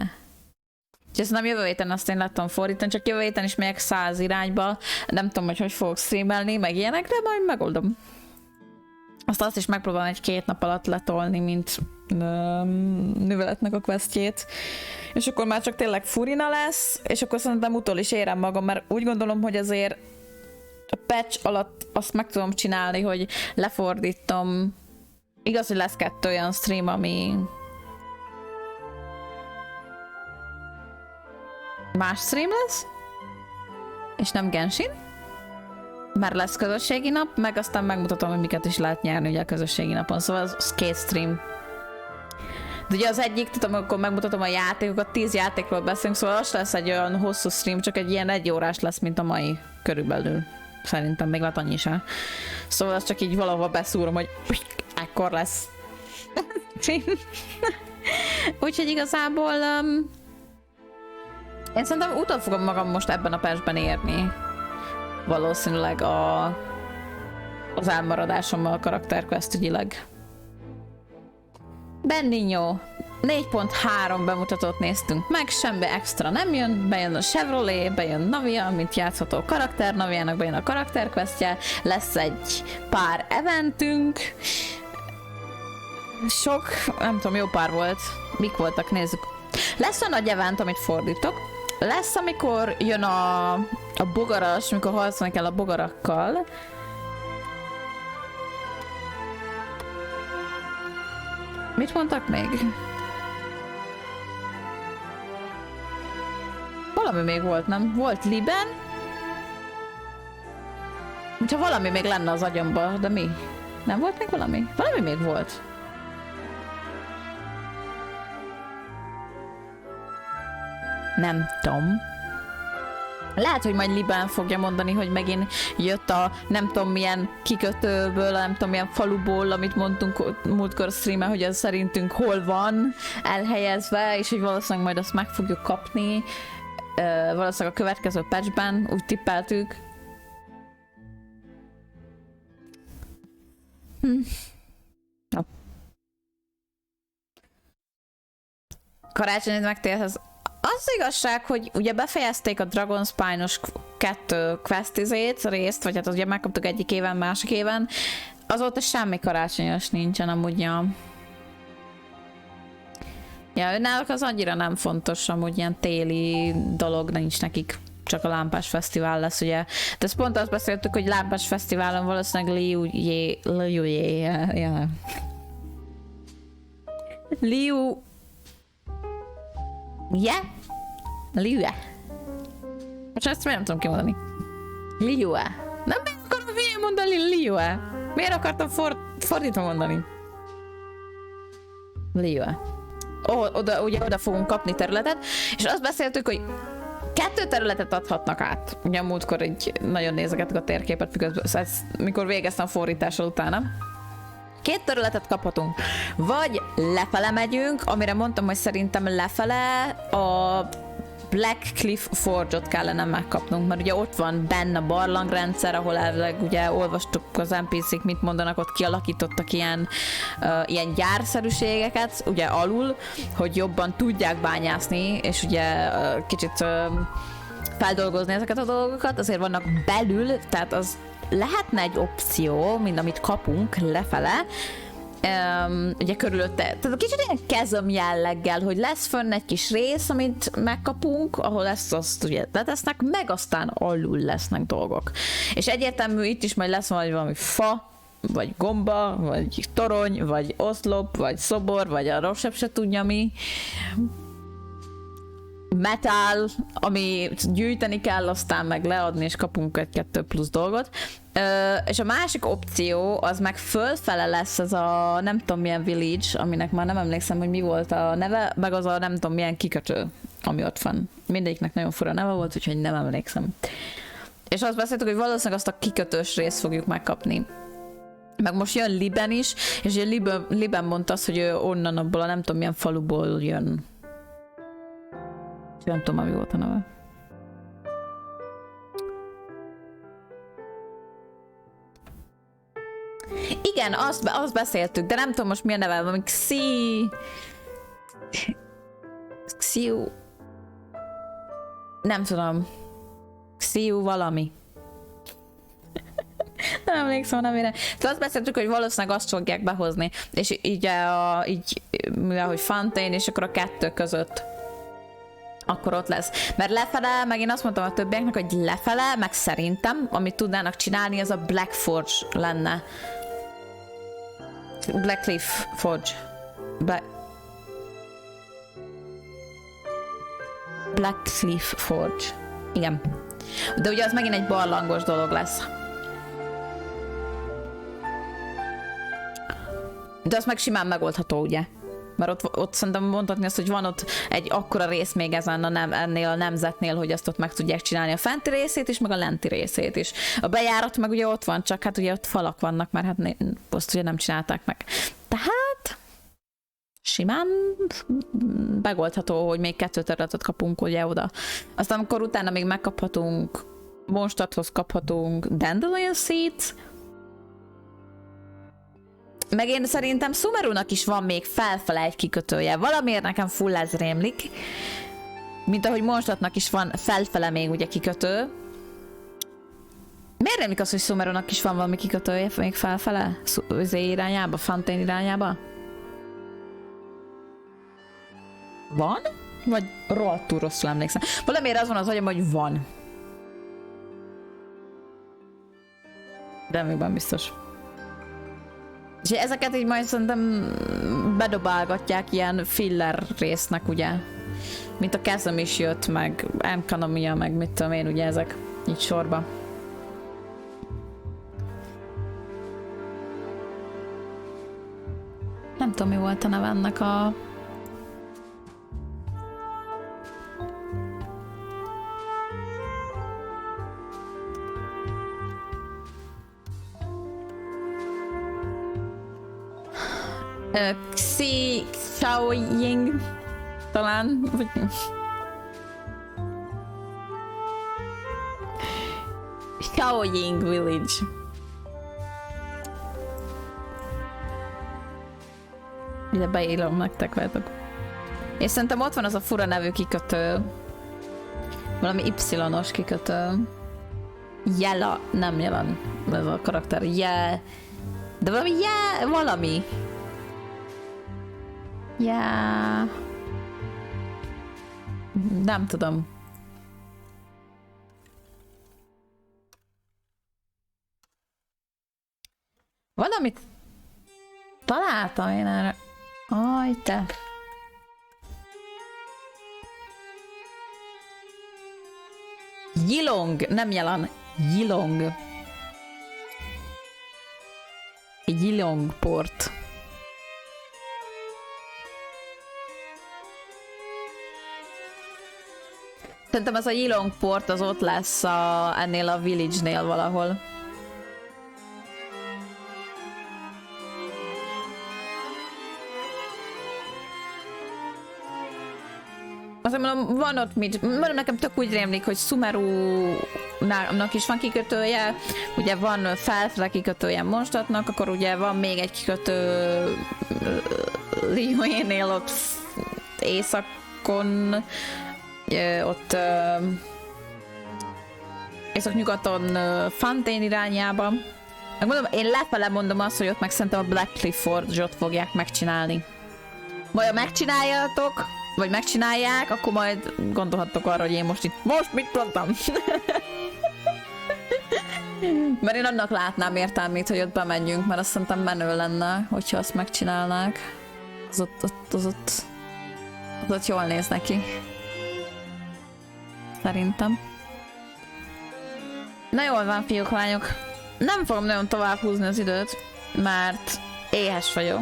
Úgyhogy ezt nem jövő héten azt én lettem fordítani, csak jövő héten is megyek 100 irányba. Nem tudom, hogy fogok streamelni, meg ilyenek, de majd megoldom. Azt is megpróbálom egy 2 nap alatt letolni, mint növeletnek a questjét. És akkor már csak tényleg Furina lesz, és akkor szerintem utol is érem magam, mert úgy gondolom, hogy azért a patch alatt azt meg tudom csinálni, hogy lefordítom. Igaz, hogy lesz 2 olyan stream, ami más stream lesz, és nem Genshin, mert lesz közösségi nap, meg aztán megmutatom, hogy miket is lehet nyerni ugye a közösségi napon, szóval az 2 stream. De ugye az egyik, tudom, akkor megmutatom a játékokat, 10 játékról beszélünk, szóval az lesz egy olyan hosszú stream, csak egy ilyen 1 órás lesz, mint a mai körülbelül. Szerintem még lehet annyi sem. Szóval azt csak így valahol beszúrom, hogy ekkor lesz. Úgyhogy igazából én szerintem utol fogom magam most ebben a patchben érni. Valószínűleg az elmaradásommal karakterquest ügyileg. Benninyó, 4.3 bemutatót néztünk meg, semmi extra nem jön, bejön a Chevrolet, bejön Navia, mint játszható karakter, Naviának bejön a karakterquestje, lesz egy pár eventünk, sok, nem tudom, jó pár volt, mik voltak, nézzük. Lesz a nagy event, amit fordítok, lesz, amikor jön a bogaras, amikor harcolni kell a bogarakkal. Mit mondtak még? Valami még volt, nem? Volt Liben? Mintha valami még lenne az agyamba, de mi? Nem volt még valami? Valami még volt. Nem tudom. Lehet, hogy majd Liben fogja mondani, hogy megint jött a nem tudom milyen kikötőből, nem tudom milyen faluból, amit mondtunk múltkor streamen, hogy ez szerintünk hol van elhelyezve, és hogy valószínűleg majd azt meg fogjuk kapni. Valószínűleg a következő patchben, úgy tippeltük. No. Karácsonyi megtérhez. Az igazság, hogy ugye befejezték a Dragon Spine-os 2 quest részt, vagy hát ugye megkaptuk egyik éven, másik éven. Azóta semmi karácsonyos nincsen amúgy. Ja, náluk az annyira nem fontos, amúgy ilyen téli dolog nincs nekik. Csak a lámpás fesztivál lesz, ugye. De ezt pont azt beszéltük, hogy lámpás fesztiválon valószínűleg Liu most ezt miért nem tudom kimondani? Liu. Nem akarom hülyén mondani Liu. Miért akartam fordítva mondani? Liu. Oda fogunk kapni területet, és azt beszéltük, hogy 2 területet adhatnak át. Ugye a múltkor így nagyon nézegettük a térképet, mikor végeztem a fordítással utána. 2 területet kaphatunk. Vagy lefele megyünk, amire mondtam, hogy szerintem lefele a Black Cliff Forge-ot kellene megkapnunk, mert ugye ott van benne a barlangrendszer, ahol elvileg ugye olvastuk az NPC-k, mit mondanak, ott kialakítottak ilyen gyárszerűségeket, ugye alul, hogy jobban tudják bányászni, és ugye kicsit feldolgozni ezeket a dolgokat, azért vannak belül, tehát az lehetne egy opció, mint amit kapunk lefele, ugye körülötte, tehát kicsit ilyen kezöm jelleggel, hogy lesz fönn egy kis rész, amit megkapunk, ahol azt ugye letesznek, meg aztán alul lesznek dolgok. És egyértelmű, itt is majd lesz valami fa, vagy gomba, vagy torony, vagy oszlop, vagy szobor, vagy a rosszabb se tudja mi. Metal, ami gyűjteni kell, aztán meg leadni, és kapunk 1-2 plusz dolgot. És a másik opció, az meg fölfele lesz ez a nem tudom milyen village, aminek már nem emlékszem, hogy mi volt a neve, meg az a nem tudom milyen kikötő, ami ott van. Mindegyiknek nagyon fura neve volt, úgyhogy nem emlékszem. És azt beszéltük, hogy valószínűleg azt a kikötős részt fogjuk megkapni. Meg most jön Liben is, és ugye Liben mondta azt, hogy ő onnan abból a nem tudom milyen faluból jön. Nem tudom, mi volt a neve. Igen, azt beszéltük, de nem tudom most mi a neve, valami Xiu... Nem tudom. Xiu valami. Nem emlékszem a nevére. Tehát azt beszéltük, hogy valószínűleg azt fogják behozni, és így mivel hogy Fountain, és akkor a 2 között akkor ott lesz. Mert lefele, meg én azt mondtam a többieknek, hogy lefele, meg szerintem, amit tudnának csinálni, az a Black Forge lenne. Black Cliff Forge. Black Cliff Forge. Igen. De ugye az megint egy barlangos dolog lesz. De az meg simán megoldható, ugye? Mert ott szerintem mondhatni azt, hogy van ott egy akkora rész még ennél a nemzetnél, hogy azt ott meg tudják csinálni a fenti részét is, meg a lenti részét is. A bejárat meg ugye ott van, csak hát ugye ott falak vannak, mert hát azt ugye nem csinálták meg. Tehát simán megoldható, hogy még 2 területet kapunk ugye oda. Aztán amikor utána még megkaphatunk, Mondstadthoz kaphatunk Dandelion Seeds, Meg én szerintem Sumerunak is van még felfele egy kikötője. Valamiért nekem full ez rémlik. Mint ahogy Monstatnak is van felfele még ugye kikötő. Miért rémlik az, hogy Sumerunak is van valami kikötője még felfele? Zé irányába? Fontaine irányába? Van? Vagy rohadtul rosszul emlékszem. Valamiért az van az agyam, hogy van. De még van biztos. És ezeket így majd szerintem bedobálgatják ilyen filler résznek, ugye? Mint a kezem is jött, meg Enkanomia, meg mit tudom én, ugye ezek így sorba. Nem tudom, mi volt a neve ennek a... Xiaoying talán, vagy... Xiaoying Village. Ide beírom nektek, várjátok. És szerintem ott van az a fura nevű kikötő. Valami Y-os kikötő. Jela, nem jelen. Ez a karakter. De valami valami. Nem tudom. Valamit találtam én erre. Aj, te. Yilong, nem jelen. Yilong. Egy Yilong port. Szerintem ez a Yilong port az ott lesz ennél a village-nél valahol. Azt mondom, van ott mit, mondom, nekem tök úgy rémlik, hogy Sumerunak is van kikötője, ugye van felfele kikötője Monstatnak, akkor ugye van még egy kikötő Liyuénél ott északon, ott észak-nyugaton Fontaine irányába. Mondom, én lefele mondom azt, hogy ott meg szerintem a Black Cliff Forge-ot fogják megcsinálni. Majd ha megcsináljátok, vagy megcsinálják, akkor majd gondolhattok arra, hogy én most mit mondtam? Mert én annak látnám értelmét, hogy ott bemenjünk, mert azt szerintem menő lenne, hogyha azt megcsinálnák. Az ott jól néz neki. Szerintem. Na jól van, fiúk, lányok. Nem fogom nagyon tovább húzni az időt, mert éhes vagyok.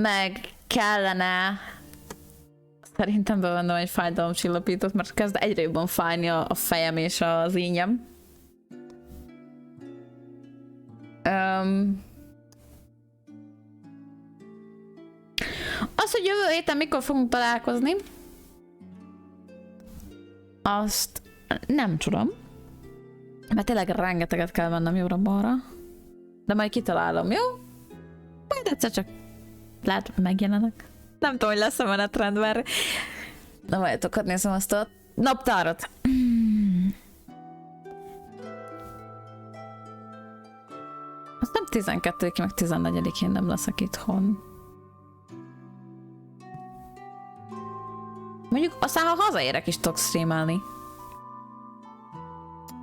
Meg kellene szerintem bevennem egy fájdalomcsillapítót, mert kezd egyre jobban fájni a fejem és az ínyem. Az, hogy jövő héten mikor fogunk találkozni, azt nem tudom. Mert tényleg rengeteget kell mennem jobbra-balra. De majd kitalálom, jó? Majd egyszer csak lehet, megjelenek. Nem tudom, hogy lesz a menetrend, mert... Na várjatok, nézem azt a naptárat. Azt nem 12-én, meg 14-én nem leszek itthon. Mondjuk aztán, ha hazaérek is tudok streamelni.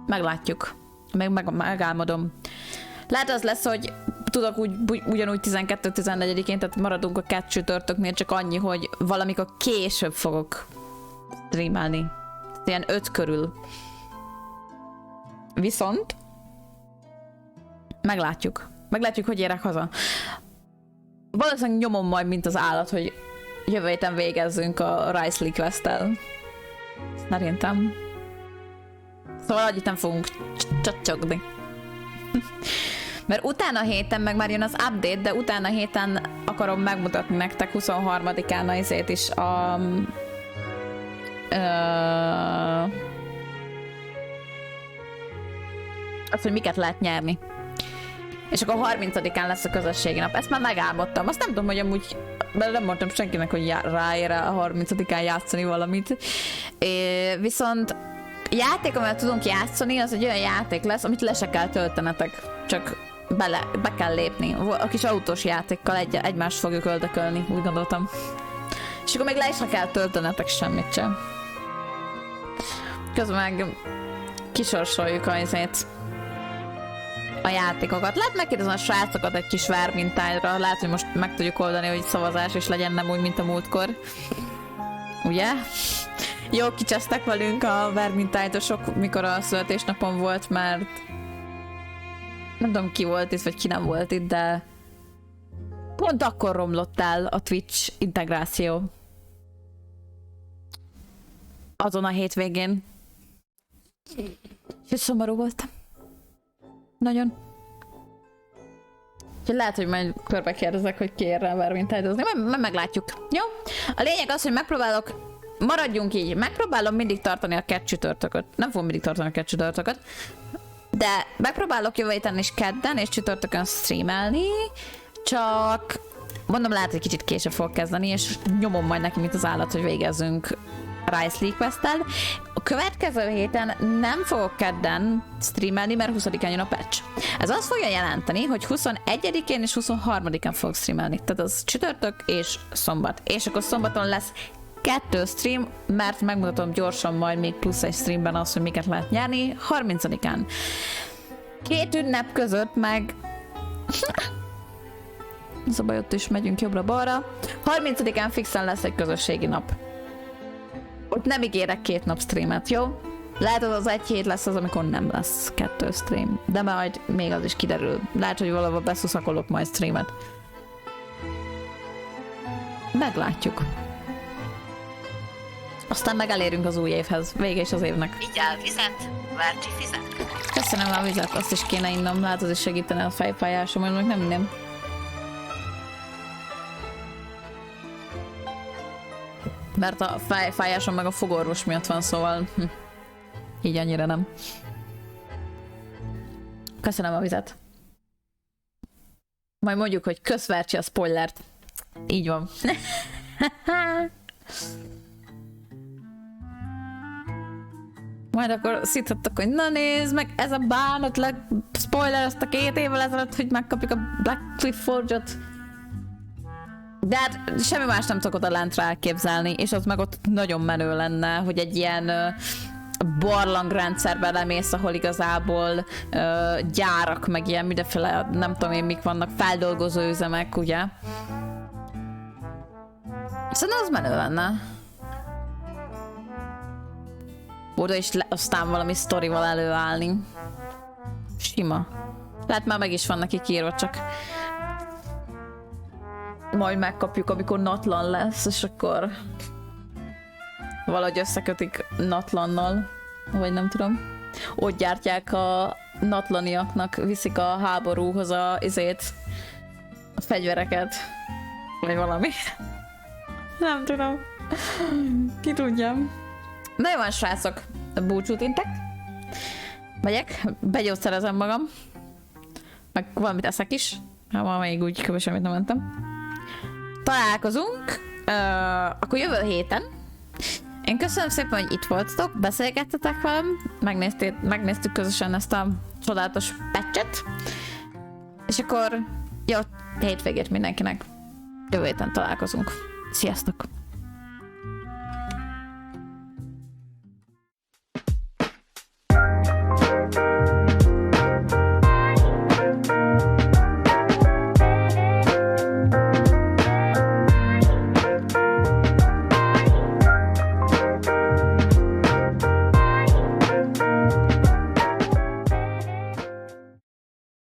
Meglátjuk. Megálmodom. Lehet az lesz, hogy tudok ugyanúgy 12-14-én, tehát maradunk a 2 csütörtöknél, csak annyi, hogy valamikor később fogok streamelni. Ilyen 5 körül. Viszont meglátjuk. Meglátjuk, hogy érek haza. Valószínűleg nyomom majd, mint az állat, hogy jövő héten végezzünk a Rice Quest-tel. Szerintem. Szóval annyit nem fogunk csacsogni. Mert utána a héten meg már jön az update, de utána a héten akarom megmutatni nektek 23-án az izét is a azt, hogy miket lehet nyerni. És akkor 30-án lesz a közösségi nap. Ezt már megálmodtam. Azt nem tudom, hogy amúgy nem mondtam senkinek, hogy ráér a 30-án játszani valamit. Viszont játék, amivel tudunk játszani, az egy olyan játék lesz, amit le se kell töltenetek. Csak be kell lépni. A kis autós játékkal egymást fogjuk öldökölni, úgy gondoltam. És akkor még le is kell töltenetek semmit sem. Közben meg kisorsoljuk a játékokat. Lehet megkérdezni a srácokat egy kis vármintányra. Lehet, hogy most meg tudjuk oldani, hogy szavazás is legyen, nem úgy, mint a múltkor. Ugye? Jó kicsesztek velünk a vármintányosok, mikor a születésnapon volt, mert nem tudom, ki volt itt, vagy ki nem volt itt, de pont akkor romlott el a Twitch integráció. Azon a hétvégén. És szomorú voltam. Nagyon. Úgyhogy lehet, hogy majd körbe kérdezek, hogy ki ér rá vármintányozni. Majd meglátjuk. Jó? A lényeg az, hogy megpróbálok, maradjunk így, megpróbálom mindig tartani a 2 csütörtököt. Nem fogom mindig tartani a 2 csütörtököt. De megpróbálok jövő héten is kedden és csütörtökön streamelni. Csak mondom, lehet, hogy kicsit később fog kezdeni, és nyomom majd neki, mint az állat, hogy végezzünk Rice League Quest-tel. A következő héten nem fogok kedden streamelni, mert 20-án jön a patch. Ez azt fogja jelenteni, hogy 21-én és 23-án fogok streamelni. Tehát az csütörtök és szombat. És akkor szombaton lesz 2 stream, mert megmutatom gyorsan majd még plusz egy streamben azt, hogy miket lehet nyerni. 30-án. 2 ünnep között meg... Ez a baj, ott is megyünk jobbra-balra. 30-án fixen lesz egy közösségi nap. Ott nem ígérek 2 nap streamet, jó? Lehet, az egy hét lesz az, amikor nem lesz 2 stream. De majd még az is kiderül. Lehet, hogy valahol beszuszakolok majd streamet. Meglátjuk. Aztán meg elérünk az új évhez. Vége is az évnek. Vigyál vizet, Várcsi fizet. Köszönöm a vizet, azt is kéne innom. Lehet, az is segítene a fejfájásom, majd meg nem inném. Mert a fejfájásom meg a fogorvos miatt van, szóval így annyira nem. Köszönöm a vizet. Majd mondjuk, hogy közvertsi a spoilert. Így van. Majd akkor szíthattak, hogy na nézd meg, ez a bánat spoiler azt a 2 évvel ezelőtt, hogy megkapjuk a Black Cliff Forge-ot. De hát semmi más nem tudok oda lent rá elképzelni, és az meg ott nagyon menő lenne, hogy egy ilyen barlangrendszerben lemész, ahol igazából gyárak, meg ilyen mindenféle, nem tudom én mik vannak, feldolgozó üzemek, ugye? Szerintem az menő lenne. Oda is aztán valami sztorival előállni. Sima. Lehet már meg is van neki írva, csak majd megkapjuk, amikor Natlan lesz, és akkor valahogy összekötik Natlannal, vagy nem tudom. Ott gyártják a natlaniaknak, viszik a háborúhoz a fegyvereket, vagy valami. Nem tudom. Ki tudja. Na jó van, srácok, búcsút intek. Megyek, begyógyszerezem magam. Meg valamit eszek is. Hát ma még úgy kb. Semmit nem mentem. Találkozunk, akkor jövő héten. Én köszönöm szépen, hogy itt voltatok, beszélgettetek velem, megnéztük közösen ezt a csodálatos patchet. És akkor jó hétvégét mindenkinek. Jövő héten találkozunk. Sziasztok!